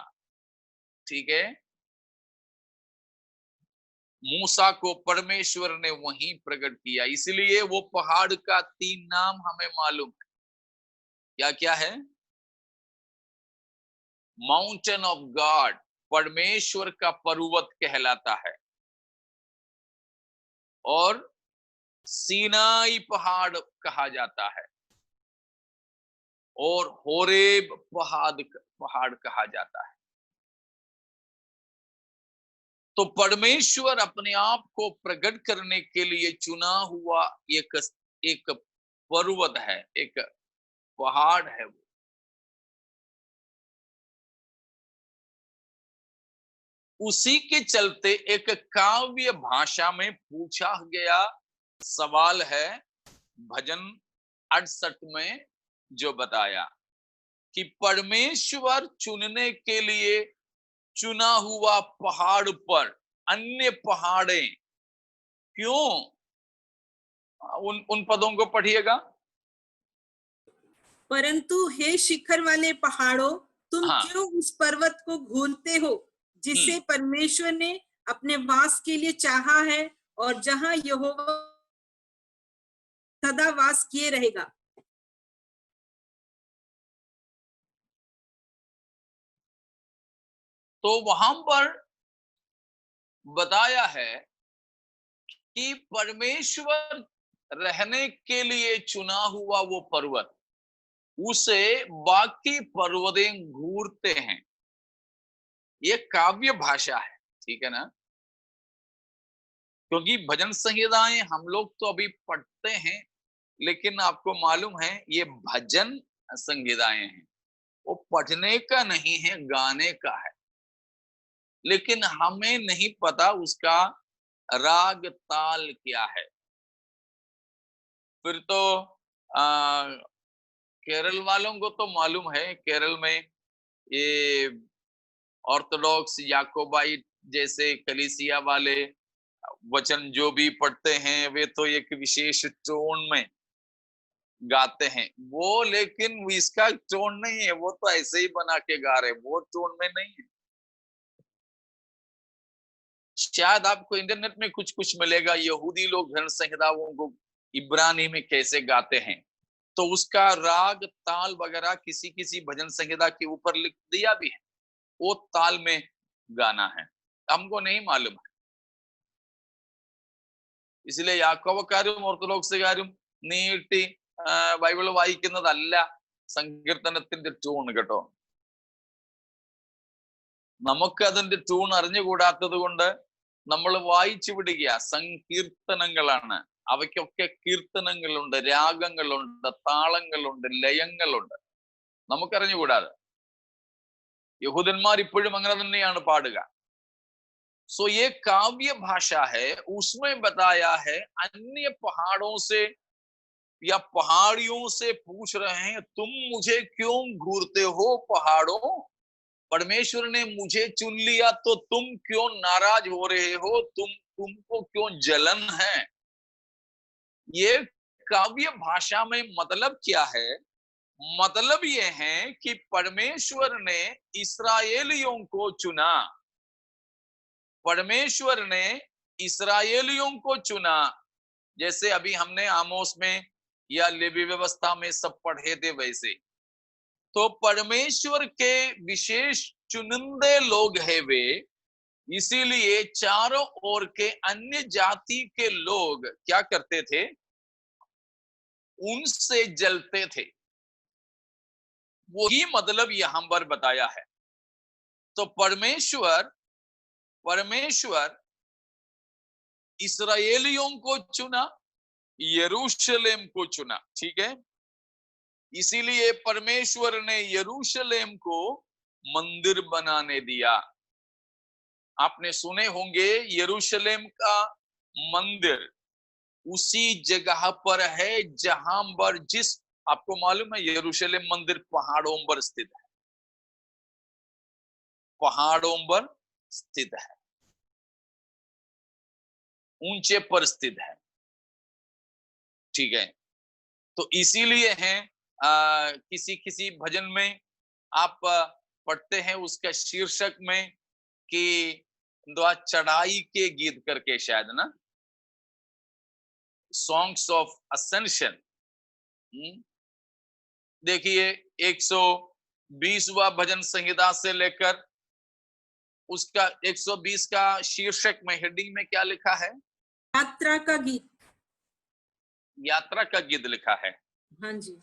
ठीक है, मूसा को परमेश्वर ने वहीं प्रकट किया, इसलिए वो पहाड़ का 3 नाम हमें मालूम है। क्या क्या है? माउंटेन ऑफ गॉड, परमेश्वर का पर्वत कहलाता है, और सीनाई पहाड़ कहा जाता है, और होरेब पहाड़ कहा जाता है। तो परमेश्वर अपने आप को प्रकट करने के लिए चुना हुआ एक पर्वत है, एक पहाड़ है। वो उसी के चलते एक काव्य भाषा में पूछा गया सवाल है भजन 68 में, जो बताया कि परमेश्वर चुनने के लिए चुना हुआ पहाड़ पर अन्य पहाड़ें क्यों, उन पदों को पढ़िएगा। परंतु हे शिखर वाले पहाड़ों, तुम क्यों उस पर्वत को घूरते हो जिसे परमेश्वर ने अपने वास के लिए चाहा है, और जहां यहोवा सदा वास किए रहेगा। तो वहां पर बताया है कि परमेश्वर रहने के लिए चुना हुआ वो पर्वत, उसे बाकी पर्वतें घूरते हैं। ये काव्य भाषा है, ठीक है ना, क्योंकि भजन संहिताएं हम लोग तो अभी पढ़ते हैं, लेकिन आपको मालूम है ये भजन संहिताएं हैं, वो पढ़ने का नहीं है, गाने का है। लेकिन हमें नहीं पता उसका राग ताल क्या है। फिर तो केरल वालों को तो मालूम है, केरल में ये ऑर्थोडॉक्स याकोबाइट जैसे कलीसिया वाले वचन जो भी पढ़ते हैं वे तो एक विशेष टोन में गाते हैं वो, लेकिन वो इसका टोन नहीं है, वो तो ऐसे ही बना के गा रहे, वो टोन में नहीं है। शायद आपको इंटरनेट में कुछ कुछ मिलेगा, यहूदी लोग भजन संहिताओं को इब्रानी में कैसे गाते हैं, तो उसका राग ताल वगैरह किसी किसी भजन संहिता के ऊपर लिख दिया भी है, वो ताल में गाना है, हमको नहीं मालूम है। इसलिए യാക്കോബക്കാരും ഓർത്തഡോക്സുകാരും നീട്ടി ബൈബിൾ വായിക്കുന്നതല്ല സങ്കീർത്തനത്തിന്റെ ട്യൂൺ കേട്ടോ. നമുക്ക് അതിന്റെ ട്യൂൺ അറിഞ്ഞുകൂടാത്തത് കൊണ്ട് നമ്മൾ വായിച്ചു വിടുക. സങ്കീർത്തനങ്ങളാണ്, അവയ്ക്കൊക്കെ കീർത്തനങ്ങളുണ്ട്, രാഗങ്ങളുണ്ട്, താളങ്ങളുണ്ട്, ലയങ്ങളുണ്ട്, നമുക്കറിഞ്ഞുകൂടാതെ. യഹൂദന്മാർ ഇപ്പോഴും അങ്ങനെ തന്നെയാണ് പാടുക. सो ये काव्य भाषा है, उसमें बताया है अन्य पहाड़ों से या पहाड़ियों से पूछ रहे हैं तुम मुझे क्यों घूरते हो पहाड़ों, परमेश्वर ने मुझे चुन लिया तो तुम क्यों नाराज हो रहे हो, तुमको क्यों जलन है। ये काव्य भाषा में मतलब क्या है? मतलब ये है कि परमेश्वर ने इस्राएलियों को चुना, परमेश्वर ने इस्राएलियों को चुना। जैसे अभी हमने आमोस में या लेवी व्यवस्था में सब पढ़े थे वैसे, तो परमेश्वर के विशेष चुनिंदे लोग हैं वे, इसीलिए चारों ओर के अन्य जाति के लोग क्या करते थे? उनसे जलते थे। वही मतलब यहां पर बताया है। तो परमेश्वर इस्राएलियों को चुना, यरूशलेम को चुना, ठीक है। इसीलिए परमेश्वर ने यरूशलेम को मंदिर बनाने दिया। आपने सुने होंगे यरूशलेम का मंदिर उसी जगह पर है जहां पर आपको मालूम है यरूशलेम मंदिर पहाड़ों पर स्थित है, पहाड़ों पर स्थित है, ऊंचे पर स्थित है, ठीक है। तो इसीलिए है किसी किसी भजन में आप पढ़ते हैं उसका शीर्षक में कि चढ़ाई के गीत करके, शायद ना, सॉन्ग्स ऑफ असेंशन। देखिए 120वां भजन संहिता से लेकर उसका 120 का शीर्षक में हेडिंग में क्या लिखा है? यात्रा का गीत, यात्रा का गीत लिखा है। हाँ जी।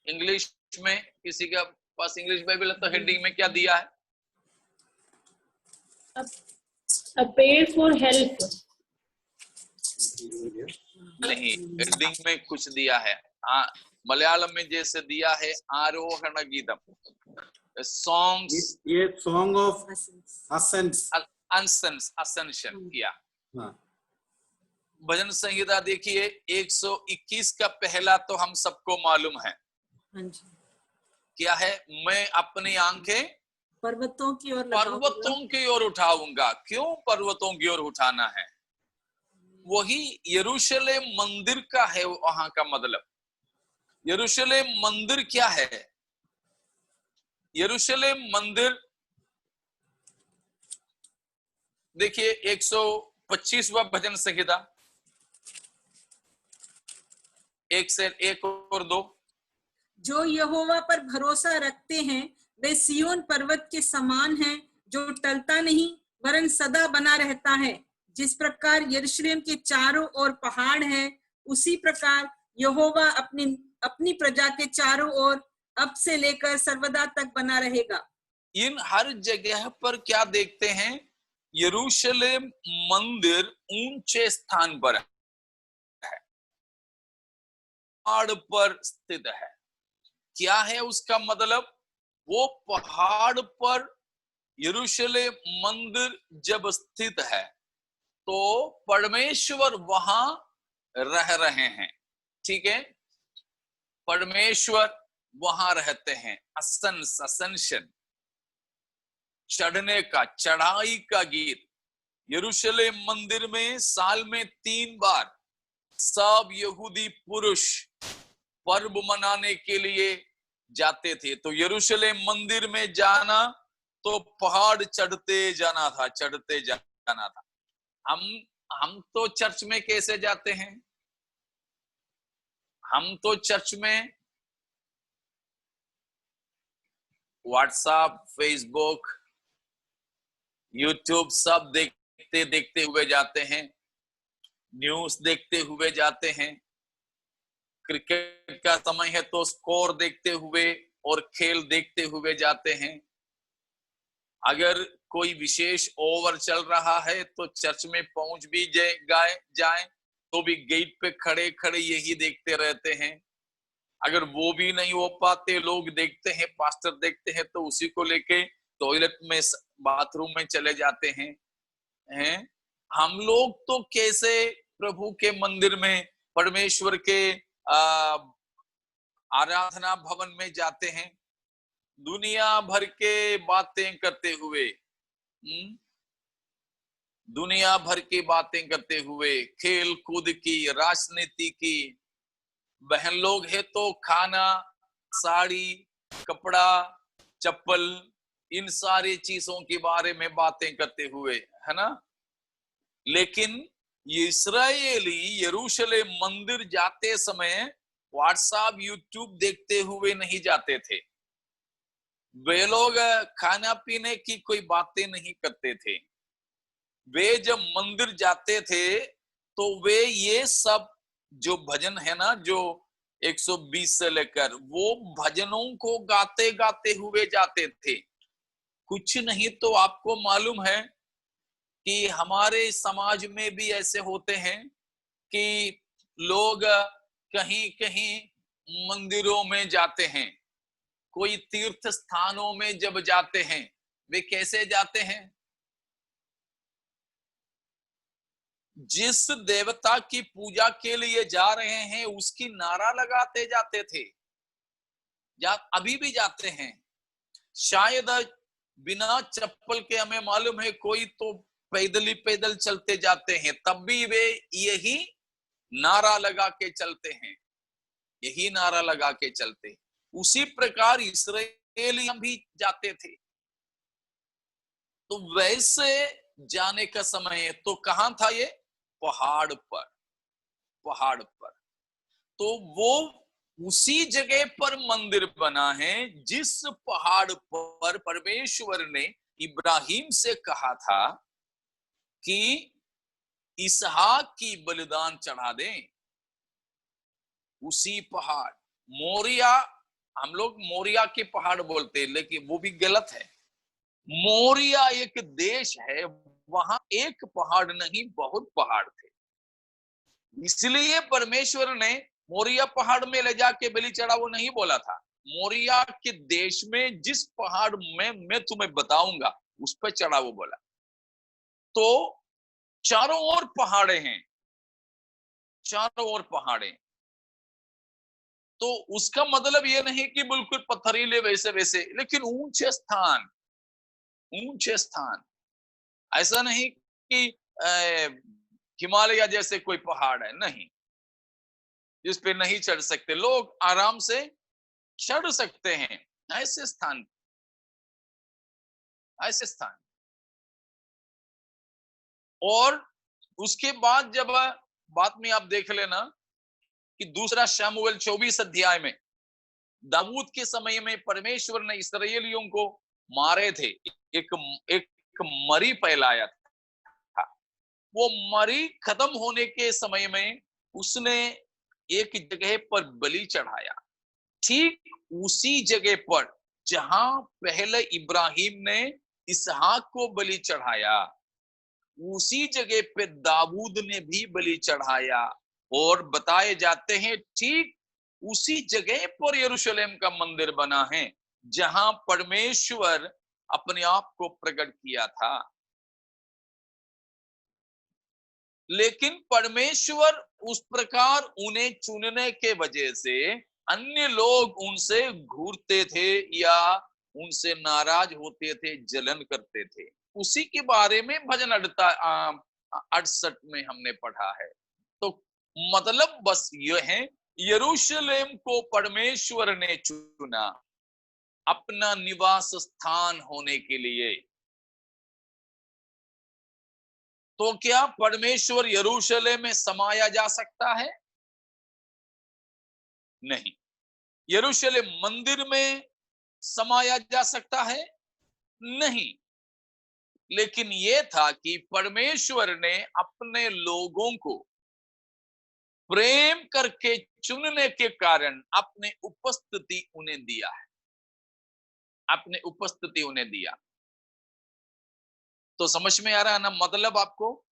इंग्लिश में किसी का पास इंग्लिश बाइबल है तो हेडिंग में क्या दिया है? A prayer for help. नहीं, हेडिंग में कुछ दिया है। मलयालम में जैसे दिया है आरोहण गीतम, सॉन्ग्स, ये सॉन्ग ऑफ ascension किया। भजन संहिता देखिए 121 का पहला तो हम सबको मालूम है, क्या है? मैं अपनी आंखें पर्वतों की ओर उठाऊंगा। क्यों पर्वतों की ओर उठाना है? वही यरूशलेम मंदिर का है वहां का मतलब। यरूशलेम मंदिर क्या है? यरूशलेम मंदिर देखिए 125वां भजन संहिता 1 से 1 और 2। जो यहोवा पर भरोसा रखते हैं वे सियोन पर्वत के समान हैं, जो टलता नहीं वरन सदा बना रहता है। जिस प्रकार यरूशलेम के चारों ओर पहाड़ है, उसी प्रकार यहोवा अपनी प्रजा के चारों ओर अब से लेकर सर्वदा तक बना रहेगा। इन हर जगह पर क्या देखते हैं? यरूशलेम मंदिर ऊंचे स्थान पर है, पहाड़ पर स्थित है। क्या है उसका मतलब? वो पहाड़ पर यरूशलेम मंदिर जब स्थित है तो परमेश्वर वहां रह रहे हैं, ठीक है, परमेश्वर वहां रहते हैं। असंशन, चढ़ने का, चढ़ाई का गीत। यरूशलेम मंदिर में साल में 3 बार सब यहूदी पुरुष पर्व मनाने के लिए जाते थे। तो यरूशलेम मंदिर में जाना तो पहाड़ चढ़ते जाना था, चढ़ते जाना था। हम तो चर्च में कैसे जाते हैं? हम तो चर्च में व्हाट्सएप, फेसबुक, यूट्यूब सब देखते देखते हुए जाते हैं, न्यूज देखते हुए जाते हैं, क्रिकेट का समय है तो स्कोर देखते हुए और खेल देखते हुए जाते हैं। अगर कोई विशेष ओवर चल रहा है तो चर्च में पहुंच भी जाए तो भी गेट पे खड़े खड़े यही देखते रहते हैं। अगर वो भी नहीं हो पाते, लोग देखते हैं, पास्टर देखते हैं, तो उसी को लेके टॉयलेट में, बाथरूम में चले जाते हैं। हम लोग तो कैसे प्रभु के मंदिर में, परमेश्वर के आराधना भवन में जाते हैं, दुनिया भर के बातें करते हुए, दुनिया भर की बातें करते हुए, खेल कूद की, राजनीति की। बहन लोग है तो खाना, साड़ी, कपड़ा, चप्पल, इन सारी चीजों के बारे में बातें करते हुए, है ना। लेकिन ये इस्राएली यरूशलेम मंदिर जाते समय व्हाट्सएप, यूट्यूब देखते हुए नहीं जाते थे। वे लोग खाना पीने की कोई बातें नहीं करते थे। वे जब मंदिर जाते थे तो वे ये सब जो भजन है ना, जो 120 से लेकर, वो भजनों को गाते गाते हुए जाते थे। कुछ नहीं तो आपको मालूम है कि हमारे समाज में भी ऐसे होते हैं कि लोग कहीं कहीं मंदिरों में जाते हैं, कोई तीर्थ स्थानों में जब जाते हैं, वे कैसे जाते हैं? जिस देवता की पूजा के लिए जा रहे हैं उसकी नारा लगाते जाते थे, अभी भी जाते हैं। शायद बिना चप्पल के, हमें मालूम है कोई तो पैदल चलते जाते हैं, तब भी वे यही नारा लगा के चलते हैं, यही नारा लगा के चलते। उसी प्रकार इस्राएली भी जाते थे। तो वैसे जाने का समय तो कहां था? ये पहाड़ पर, पहाड़ पर। तो वो उसी जगह पर मंदिर बना है जिस पहाड़ पर परमेश्वर ने इब्राहिम से कहा था कि इसहाक की बलिदान चढ़ा दें। उसी पहाड़, मोरिया, हम लोग मोरिया के पहाड़ बोलते हैं, लेकिन वो भी गलत है। मोरिया एक देश है, वहां एक पहाड़ नहीं, बहुत पहाड़ थे। इसलिए परमेश्वर ने मोरिया पहाड़ में ले जाके बलि चढ़ा वो नहीं बोला था। मोरिया के देश में जिस पहाड़ में मैं तुम्हें बताऊंगा उस पर चढ़ा वो बोला। तो चारों ओर पहाड़े हैं, चारों ओर पहाड़े। तो उसका मतलब ये नहीं कि बिल्कुल पत्थरीले वैसे वैसे, लेकिन ऊंचे स्थान, ऊंचे स्थान। ऐसा नहीं कि हिमालय जैसे कोई पहाड़ है, नहीं, जिस पे नहीं चढ़ सकते, लोग आराम से चढ़ सकते हैं। ऐसे स्थान, ऐसे स्थान। और उसके बाद जब बाद में आप देख लेना कि दूसरा शमूएल 24 अध्याय में दाऊद के समय में परमेश्वर ने इस्राएलियों को मारे थे। एक मरी फैलाया था। वो मरी खत्म होने के समय में उसने एक जगह पर बलि चढ़ाया, ठीक उसी जगह पर जहां पहले इब्राहिम ने इसहाक को बलि चढ़ाया, उसी जगह पे दाऊद ने भी बलि चढ़ाया। और बताए जाते हैं ठीक उसी जगह पर यरूशलेम का मंदिर बना है जहां परमेश्वर अपने आप को प्रकट किया था। लेकिन परमेश्वर उस प्रकार उन्हें चुनने के वजह से अन्य लोग उनसे घूरते थे या उनसे नाराज होते थे, जलन करते थे। उसी के बारे में भजन 68 में हमने पढ़ा है। तो मतलब बस यह है, यरूशलेम को परमेश्वर ने चुना अपना निवास स्थान होने के लिए। तो क्या परमेश्वर यरूशलेम में समाया जा सकता है? नहीं। यरूशलेम मंदिर में समाया जा सकता है? नहीं। लेकिन यह था कि परमेश्वर ने अपने लोगों को प्रेम करके चुनने के कारण अपने उपस्थिति उन्हें दिया है, अपने उपस्थिति उन्हें दिया। तो समझ में आ रहा है ना? मतलब आपको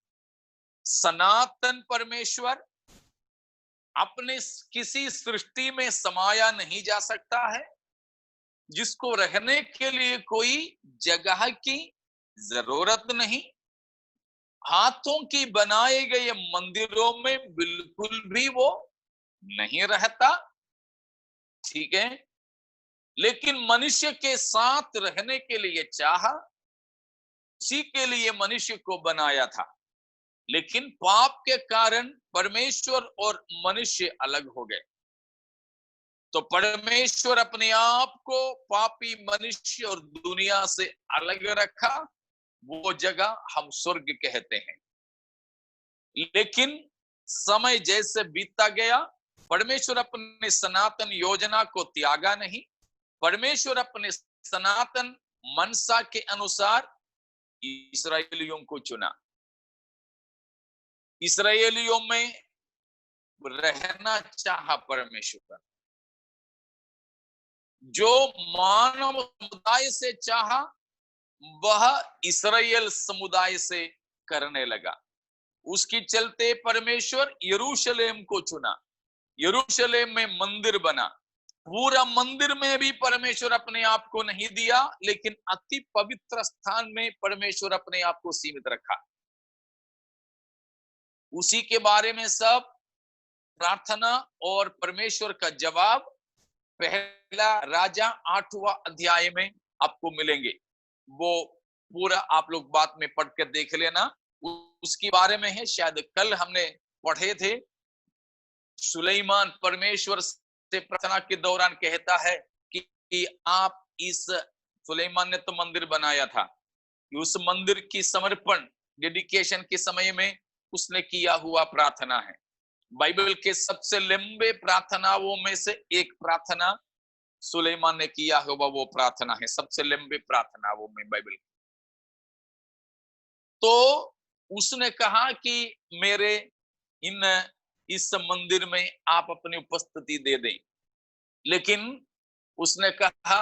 सनातन परमेश्वर अपने किसी सृष्टि में समाया नहीं जा सकता है, जिसको रहने के लिए कोई जगह की जरूरत नहीं। हाथों की बनाए गए मंदिरों में बिल्कुल भी वो नहीं रहता, ठीक है। लेकिन मनुष्य के साथ रहने के लिए चाहा, उसी के लिए मनुष्य को बनाया था। लेकिन पाप के कारण परमेश्वर और मनुष्य अलग हो गए। तो परमेश्वर अपने आप को पापी मनुष्य और दुनिया से अलग रखा, वो जगह हम स्वर्ग कहते हैं। लेकिन समय जैसे बीतता गया, परमेश्वर अपने सनातन योजना को त्यागा नहीं। परमेश्वर अपने सनातन मनसा के अनुसार इस्राएलियों को चुना। इस्राएलियों में रहना चाहा परमेश्वर, जो मानव समुदाय से चाहा वह इस्राएल समुदाय से करने लगा। उसकी चलते परमेश्वर यरूशलेम को चुना, यरूशलेम में मंदिर बना। पूरा मंदिर में भी परमेश्वर अपने आप को नहीं दिया, लेकिन अति पवित्र स्थान में परमेश्वर अपने आप को सीमित रखा। उसी के बारे में सब प्रार्थना और परमेश्वर का जवाब पहला राजा 8वां अध्याय में आपको मिलेंगे। वो पूरा आप लोग बाद में पढ़ कर देख लेना, उसके बारे में है। शायद कल हमने पढ़े थे, सुलेमान परमेश्वर से प्रार्थना के दौरान कहता है कि आप इस, सुलेमान ने तो मंदिर बनाया था, उस मंदिर की समर्पण डेडिकेशन के समय में उसने किया हुआ प्रार्थना है। बाइबल के सबसे लंबे प्रार्थनाओं में से एक प्रार्थना सुलेमान ने किया हुआ वो प्रार्थना है, सबसे लंबे प्रार्थनाओं में बाइबल। तो उसने कहा कि मेरे इस मंदिर में आप अपनी उपस्थिति दे दें। लेकिन उसने कहा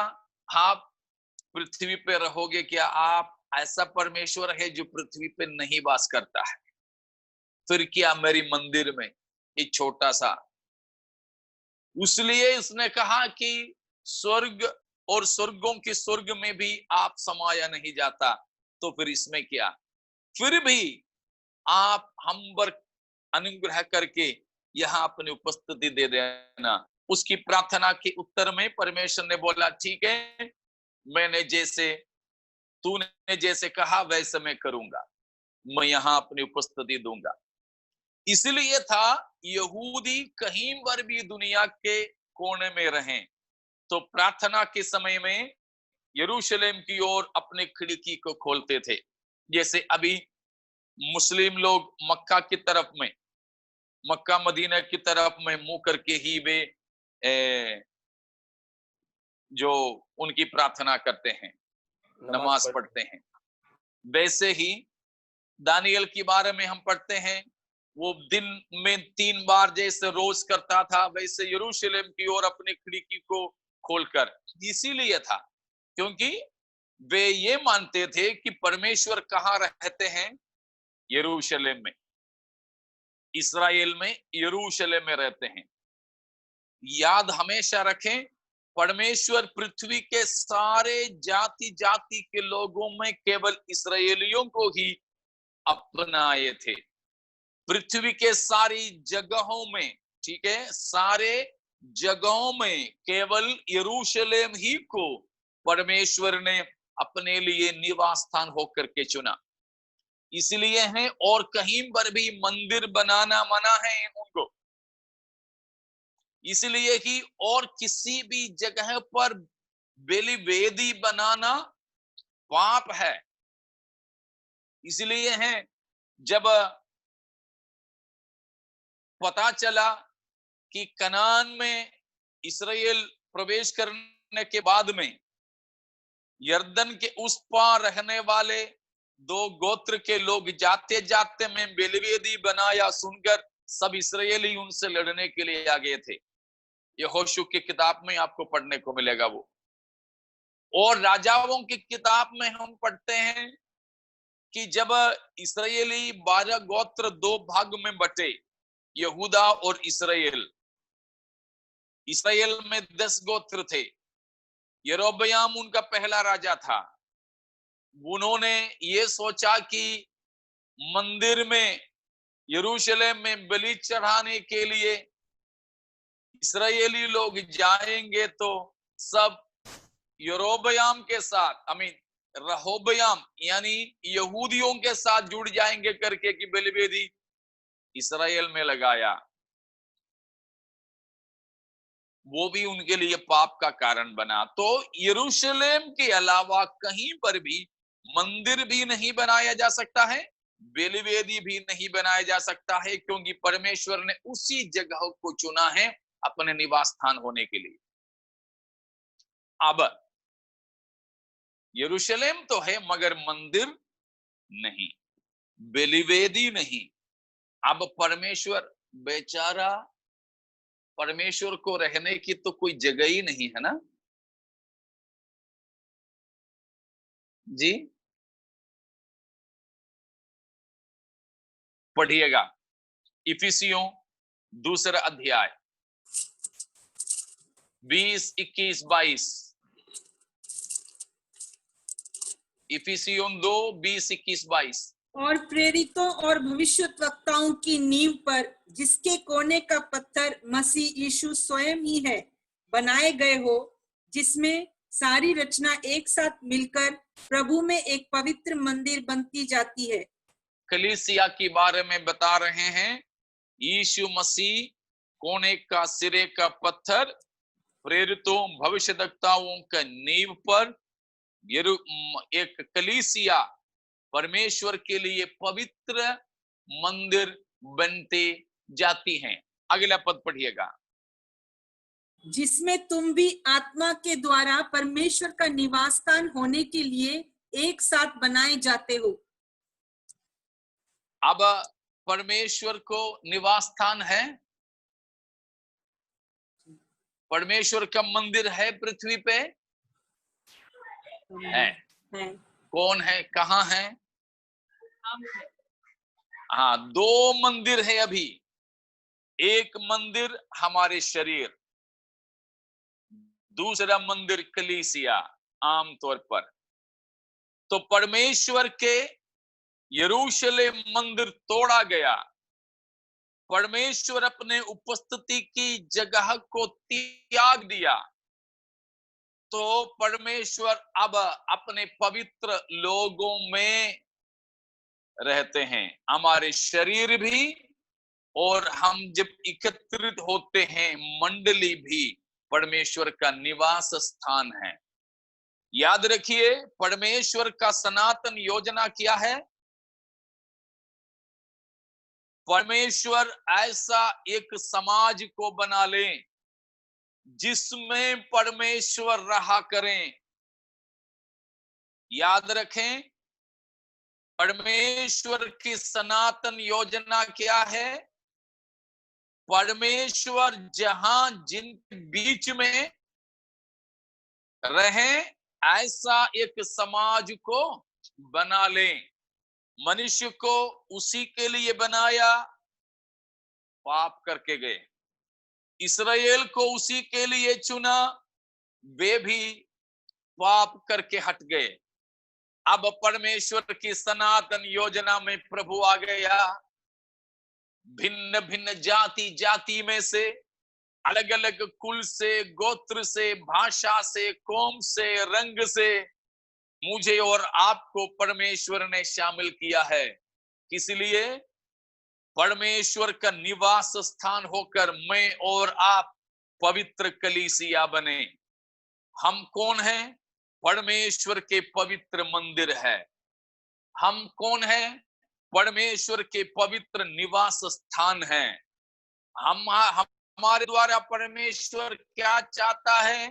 आप पृथ्वी पे रहोगे क्या? आप ऐसा परमेश्वर है जो पृथ्वी पे नहीं वास करता है, फिर क्या मेरी मंदिर में एक छोटा सा। इसलिए उसने कहा कि स्वर्ग और स्वर्गों के स्वर्ग में भी आप समाया नहीं जाता, तो फिर इसमें क्या? फिर भी आप हम पर अनुग्रह करके यहाँ अपनी उपस्थिति दे देना। उसकी प्रार्थना के उत्तर में परमेश्वर ने बोला ठीक है, मैंने तूने जैसे कहा वैसे मैं करूंगा, मैं यहाँ अपनी उपस्थिति दूंगा। इसलिए था यहूदी कहीं पर भी दुनिया के कोने में रहें तो प्रार्थना के समय में यरूशलेम की ओर अपने खिड़की को खोलते थे। जैसे अभी मुस्लिम लोग मक्का की तरफ में, मक्का मदीना की तरफ में मुंह करके ही वे जो उनकी प्रार्थना करते हैं, नमाज पढ़ते हैं। वैसे ही दानियल के बारे में हम पढ़ते हैं, वो दिन में 3 बार जैसे रोज करता था, वैसे यरूशलेम की ओर अपनी खिड़की को खोलकर। इसीलिए था क्योंकि वे ये मानते थे कि परमेश्वर कहाँ रहते हैं? यरूशलेम में, इस्राएल में, यरूशलेम में रहते हैं। याद हमेशा रखें, परमेश्वर पृथ्वी के सारे जाति जाति के लोगों में केवल इस्राएलियों को ही अपनाए थे। पृथ्वी के सारी जगहों में, ठीक है, सारे जगहों में केवल यरूशलेम ही को परमेश्वर ने अपने लिए निवास स्थान होकर के चुना। इसलिए है और कहीं पर भी मंदिर बनाना मना है उनको, इसलिए ही और किसी भी जगह पर बेली वेदी बनाना पाप है। इसलिए है जब पता चला कि कनान में इस्राएल प्रवेश करने के बाद में यर्दन के उस पार रहने वाले 2 गोत्र के लोग जाते जाते में बेलवेदी बनाया सुनकर सब इस्राएली उनसे लड़ने के लिए आ गए थे। यहोशू की किताब में आपको पढ़ने को मिलेगा वो। और राजाओं की किताब में हम पढ़ते हैं कि जब इस्राएली 12 गोत्र 2 भाग में बटे, यहूदा और इस्राएल। इस्राएल में 10 गोत्र थे। यरोबयाम उनका पहला राजा था। उन्होंने ये सोचा कि मंदिर में यरूशलेम में बलि चढ़ाने के लिए इस्राएली लोग जाएंगे तो सब यरोबयाम के साथ रहोबयाम यानी यहूदियों के साथ जुड़ जाएंगे करके कि बलिवेदी इस्राएल में लगाया। वो भी उनके लिए पाप का कारण बना। तो यरूशलेम के अलावा कहीं पर भी मंदिर भी नहीं बनाया जा सकता है, बलिवेदी भी नहीं बनाया जा सकता है, क्योंकि परमेश्वर ने उसी जगह को चुना है अपने निवास स्थान होने के लिए। अब यरूशलेम तो है मगर मंदिर नहीं, बलिवेदी नहीं। अब परमेश्वर बेचारा, परमेश्वर को रहने की तो कोई जगह ही नहीं है ना जी। पढ़िएगा इफिसियों 2 अध्याय 20, 21, 22। इफिसियों 2, 20, 21, 22। और प्रेरितों और भविष्यद्वक्ताओं की नींव पर, जिसके कोने का पत्थर मसीह यीशु स्वयं ही है, बनाए गए हो, जिसमें सारी रचना एक साथ मिलकर प्रभु में एक पवित्र मंदिर बनती जाती है। कलीसिया के बारे में बता रहे हैं। यीशु मसीह कोने का सिरे का पत्थर, प्रेरितों भविष्यद्वक्ताओं का नींव पर एक कलीसिया परमेश्वर के लिए पवित्र मंदिर बनते जाती हैं। अगला पद पढ़िएगा। जिसमें तुम भी आत्मा के द्वारा परमेश्वर का निवास स्थान होने के लिए एक साथ बनाए जाते हो। अब परमेश्वर को निवास स्थान है, परमेश्वर का मंदिर है पृथ्वी पे है। कौन है, कहाँ है? हाँ, 2 मंदिर है अभी। एक मंदिर हमारे शरीर, दूसरा मंदिर कलीसिया आमतौर पर। तो परमेश्वर के यरूशलेम मंदिर तोड़ा गया। परमेश्वर अपने उपस्थिति की जगह को त्याग दिया। तो परमेश्वर अब अपने पवित्र लोगों में रहते हैं, हमारे शरीर भी, और हम जब एकत्रित होते हैं मंडली भी परमेश्वर का निवास स्थान है। याद रखिए, परमेश्वर का सनातन योजना क्या है? परमेश्वर ऐसा एक समाज को बना ले जिसमें परमेश्वर रहा करें। याद रखें, परमेश्वर की सनातन योजना क्या है? परमेश्वर जहां जिनके बीच में रहे, ऐसा एक समाज को बना ले। मनुष्य को उसी के लिए बनाया, पाप करके गए। इस्राएल को उसी के लिए चुना, वे भी पाप करके हट गए। अब परमेश्वर की सनातन योजना में प्रभु आ गया। भिन्न भिन्न जाति जाति में से, अलग अलग कुल से, गोत्र से, भाषा से, कौम से, रंग से मुझे और आपको परमेश्वर ने शामिल किया है। इसलिए परमेश्वर का निवास स्थान होकर मैं और आप पवित्र कलीसिया बने। हम कौन हैं? परमेश्वर के पवित्र मंदिर है। हम कौन हैं? परमेश्वर के पवित्र निवास स्थान है। हमारे द्वारा परमेश्वर क्या चाहता है?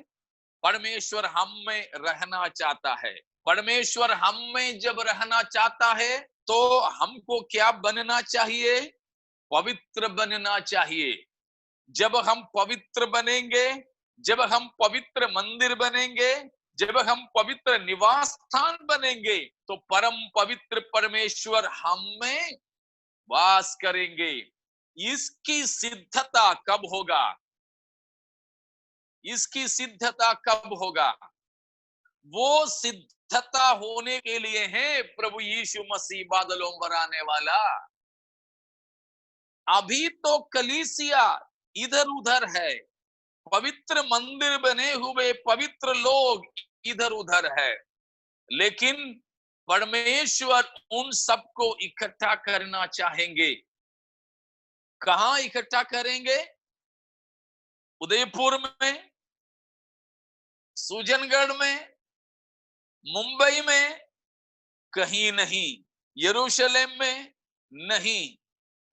परमेश्वर हम में रहना चाहता है। परमेश्वर हम में जब रहना चाहता है तो हमको क्या बनना चाहिए? पवित्र बनना चाहिए। जब हम पवित्र बनेंगे, जब हम पवित्र मंदिर बनेंगे, जब हम पवित्र निवास स्थान बनेंगे तो परम पवित्र परमेश्वर हम में वास करेंगे। इसकी सिद्धता कब होगा? इसकी सिद्धता कब होगा? वो सिद्धता होने के लिए है प्रभु यीशु मसीह बादलों पर आने वाला। अभी तो कलीसिया इधर उधर है, पवित्र मंदिर बने हुए पवित्र लोग इधर उधर है, लेकिन परमेश्वर उन सबको इकट्ठा करना चाहेंगे। कहां इकट्ठा करेंगे? उदयपुर में, सुजनगढ़ में, मुंबई में? कहीं नहीं। यरूशलेम में? नहीं।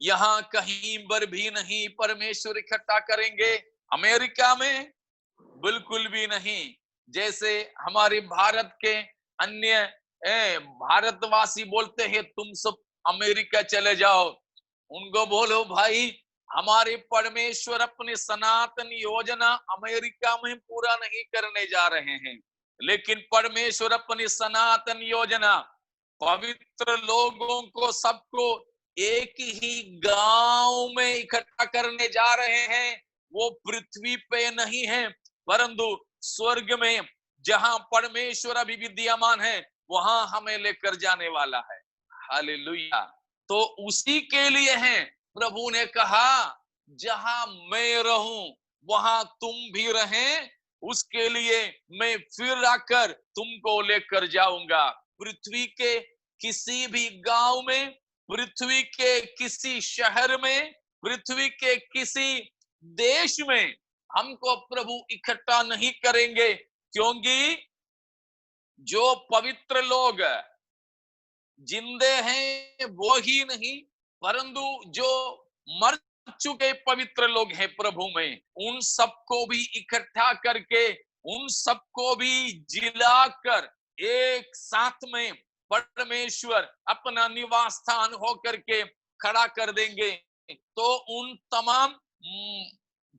यहां कहीं पर भी नहीं परमेश्वर इकट्ठा करेंगे। अमेरिका में? बिल्कुल भी नहीं। जैसे हमारे भारत के अन्य भारतवासी बोलते हैं तुम सब अमेरिका चले जाओ, उनको बोलो भाई हमारे परमेश्वर अपने सनातन योजना अमेरिका में पूरा नहीं करने जा रहे हैं, लेकिन परमेश्वर अपनी सनातन योजना पवित्र लोगों को सबको एक ही गांव में इकट्ठा करने जा रहे हैं। वो पृथ्वी पे नहीं है परंतु स्वर्ग में, जहां परमेश्वर अभी विद्यमान है वहां हमें लेकर जाने वाला है। हालेलुया। तो उसी के लिए है प्रभु ने कहा जहां मैं रहूं वहां तुम भी रहें, उसके लिए मैं फिर आकर तुमको लेकर जाऊंगा। पृथ्वी के किसी भी गांव में, पृथ्वी के किसी शहर में, पृथ्वी के किसी देश में हमको प्रभु इकट्ठा नहीं करेंगे, क्योंकि जो पवित्र लोग जिंदे हैं वो ही नहीं परंतु जो मर चुके पवित्र लोग हैं प्रभु में, उन सबको भी इकट्ठा करके, उन सबको भी जिलाकर एक साथ में परमेश्वर अपना निवास स्थान होकर के खड़ा कर देंगे। तो उन तमाम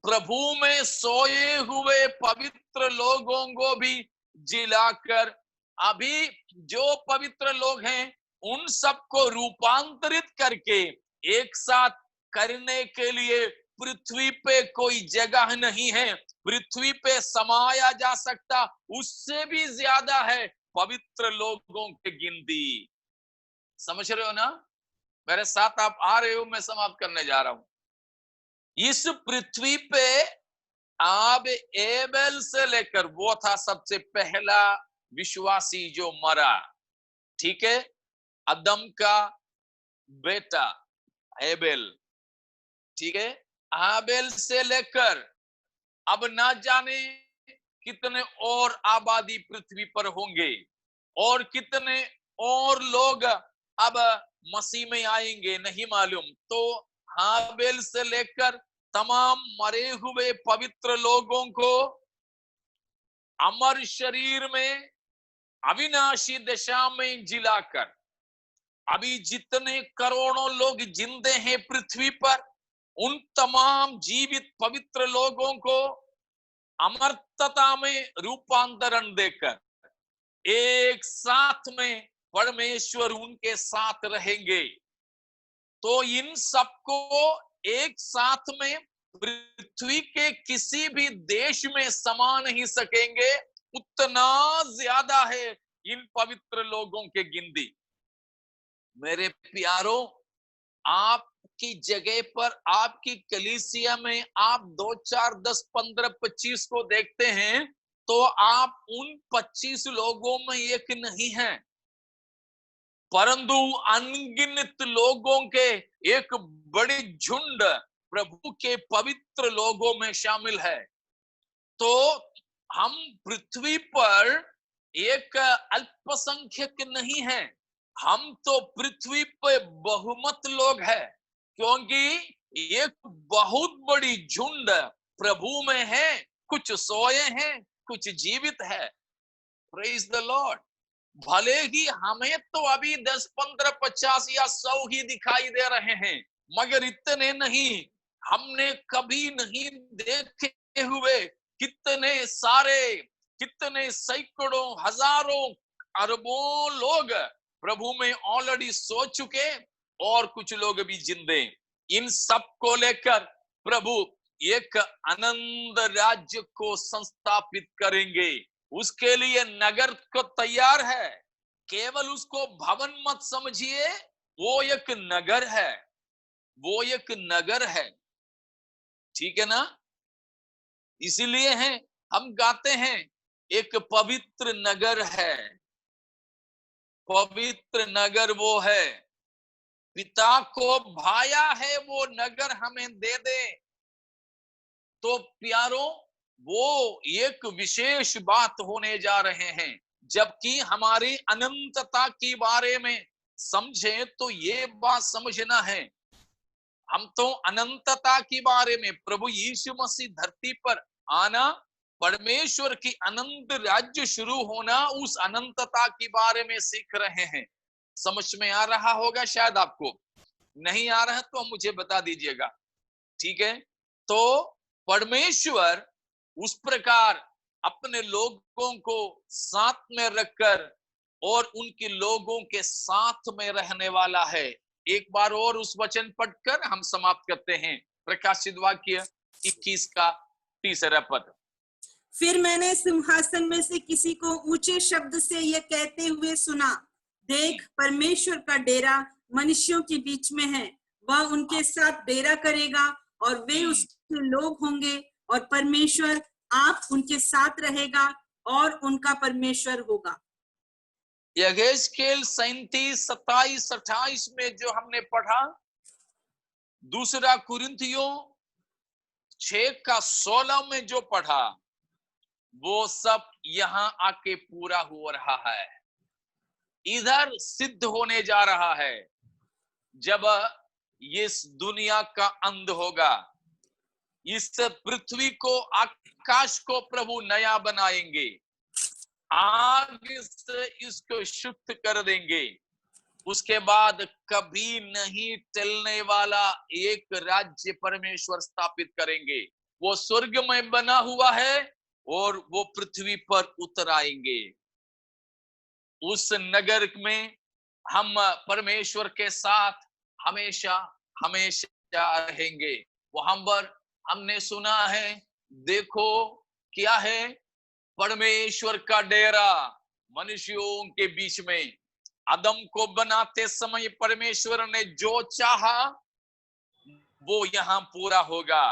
प्रभु में सोए हुए पवित्र लोगों को भी जिलाकर अभी जो पवित्र लोग हैं उन सबको रूपांतरित करके एक साथ करने के लिए पृथ्वी पे कोई जगह नहीं है। पृथ्वी पे समाया जा सकता उससे भी ज्यादा है पवित्र लोगों की गिनती। समझ रहे हो ना? मेरे साथ आप आ रहे हो? मैं समाप्त करने जा रहा हूं। इस पृथ्वी पे आप एबेल से लेकर, वो था सबसे पहला विश्वासी जो मरा, ठीक है, अदम का बेटा एबेल, ठीक है, आबेल से लेकर अब ना जाने कितने और आबादी पृथ्वी पर होंगे और कितने और लोग अब मसीह में आएंगे नहीं मालूम। तो हाबेल से लेकर तमाम मरे हुए पवित्र लोगों को अमर शरीर में अविनाशी दशा में जिलाकर अभी जितने करोड़ों लोग जिंदे हैं पृथ्वी पर, उन तमाम जीवित पवित्र लोगों को अमरता में रूपांतरण देकर एक साथ में परमेश्वर उनके साथ रहेंगे। तो इन सबको एक साथ में पृथ्वी के किसी भी देश में समा नहीं सकेंगे, उतना ज्यादा है इन पवित्र लोगों के गिनती। मेरे प्यारों, आपकी जगह पर, आपकी कलीसिया में आप 2, 4, 10, 15, 25 को देखते हैं तो आप उन 25 लोगों में एक नहीं हैं, परंतु अनगिनत लोगों के एक बड़ी झुंड प्रभु के पवित्र लोगों में शामिल है। तो हम पृथ्वी पर एक अल्पसंख्यक नहीं हैं, हम तो पृथ्वी पे बहुमत लोग हैं, क्योंकि एक बहुत बड़ी झुंड प्रभु में है। कुछ सोए हैं, कुछ जीवित है। Praise the Lord. भले ही हमें तो अभी 10, 15, 50 या 100 ही दिखाई दे रहे हैं, मगर इतने नहीं। हमने कभी नहीं देखे हुए कितने सारे, कितने सैकड़ों, हजारों, अरबों लोग प्रभु में ऑलरेडी सो चुके और कुछ लोग भी जिंदे। इन सब को लेकर प्रभु एक आनंद राज्य को संस्थापित करेंगे। उसके लिए नगर को तैयार है। केवल उसको भवन मत समझिए, वो एक नगर है, वो एक नगर है। ठीक है ना? इसीलिए है हम गाते हैं, एक पवित्र नगर है, पवित्र नगर वो है, पिता को भाया है वो नगर हमें दे दे। तो प्यारों, वो एक विशेष बात होने जा रहे हैं। जबकि हमारी अनंतता के बारे में समझे तो ये बात समझना है, हम तो अनंतता के बारे में, प्रभु यीशु मसीह धरती पर आना, परमेश्वर की अनंत राज्य शुरू होना, उस अनंतता के बारे में सीख रहे हैं। समझ में आ रहा होगा शायद आपको। नहीं आ रहा है तो मुझे बता दीजिएगा, ठीक है? तो परमेश्वर उस प्रकार अपने लोगों को साथ में रखकर और उनके लोगों के साथ में रहने वाला है। एक बार और उस वचन पढ़कर हम समाप्त करते हैं। प्रकाशित वाक्य 21 का 3 पद। फिर मैंने सिंहासन में से किसी को ऊंचे शब्द से यह कहते हुए सुना, देख, परमेश्वर का डेरा मनुष्यों के बीच में है, वह उनके साथ डेरा करेगा और वे उसके लोग होंगे और परमेश्वर आप उनके साथ रहेगा और उनका परमेश्वर होगा। यहेजकेल 37, 27, 28 में जो हमने पढ़ा, दूसरा कुरिन्थियों 6 का 16 में जो पढ़ा, वो सब यहाँ आके पूरा हो रहा है। इधर सिद्ध होने जा रहा है जब इस दुनिया का अंत होगा। इस पृथ्वी को, आकाश को प्रभु नया बनाएंगे, आग से इसको शुद्ध कर देंगे। उसके बाद कभी नहीं टलने वाला एक राज्य परमेश्वर स्थापित करेंगे। वो स्वर्ग में बना हुआ है और वो पृथ्वी पर उतर आएंगे। उस नगर में हम परमेश्वर के साथ हमेशा हमेशा रहेंगे। वहां पर हमने सुना है, देखो क्या है, परमेश्वर का डेरा मनुष्यों के बीच में। आदम को बनाते समय परमेश्वर ने जो चाहा वो यहाँ पूरा होगा।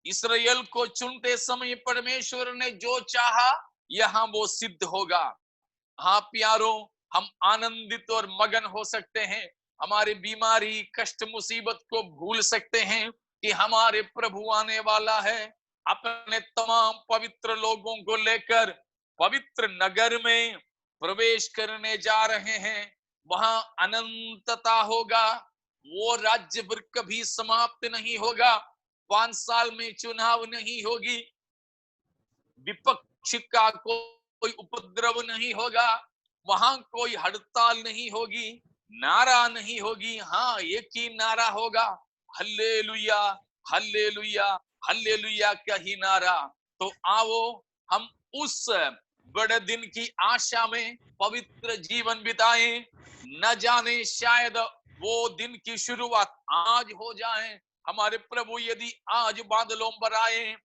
इस्राएल को चुनते समय परमेश्वर ने जो चाहा यहाँ वो सिद्ध होगा। हाँ प्यारों, हम आनंदित और मगन हो सकते हैं, हमारी बीमारी, कष्ट, मुसीबत को भूल सकते हैं कि हमारे प्रभु आने वाला है, अपने तमाम पवित्र लोगों को लेकर पवित्र नगर में प्रवेश करने जा रहे हैं। वहां अनंतता होगा, वो राज्य फिर कभी समाप्त नहीं होगा। 5 साल में चुनाव नहीं होगी, विपक्ष का कोई उपद्रव नहीं होगा, वहां कोई हड़ताल नहीं होगी, नारा नहीं होगी। हाँ, एक ही नारा होगा, हल्लेलुया हल्लेलुया हल्लेलुया का ही नारा। तो आओ हम उस बड़े दिन की आशा में पवित्र जीवन बिताएं। न जाने शायद वो दिन की शुरुआत आज हो जाए हमारे प्रभु यदि आज बादलों पर आए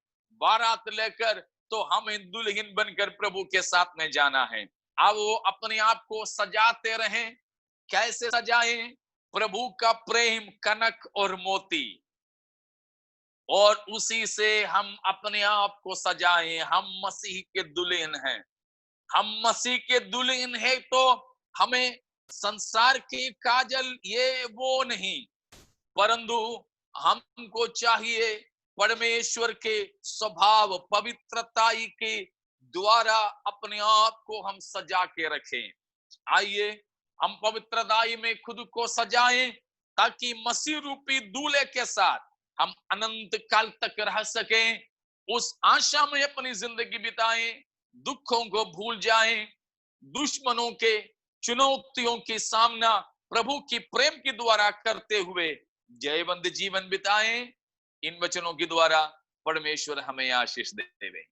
बारात लेकर, तो हमें दुल्हन बनकर प्रभु के साथ में जाना है। अब वो अपने आप को सजाते रहें। कैसे सजाएं? प्रभु का प्रेम कनक और मोती, और उसी से हम अपने आप को सजाएं। हम मसीह के दुल्हन हैं। हम मसीह के दुल्हन है, तो हमें संसार के काजल ये वो नहीं, परंतु हमको चाहिए परमेश्वर के स्वभाव पवित्रताई के द्वारा अपने आप को हम सजा के रखें। आइए हम पवित्रताई में खुद को सजाएं, ताकि मसीह रूपी दूल्हे के साथ हम अनंत काल तक रह सकें। उस आशा में अपनी जिंदगी बिताएं, दुखों को भूल जाएं, दुश्मनों के चुनौतियों की सामना प्रभु की प्रेम के द्वारा करते हुए जयवंत जीवन बिताएं। इन वचनों के द्वारा परमेश्वर हमें आशीष देवे।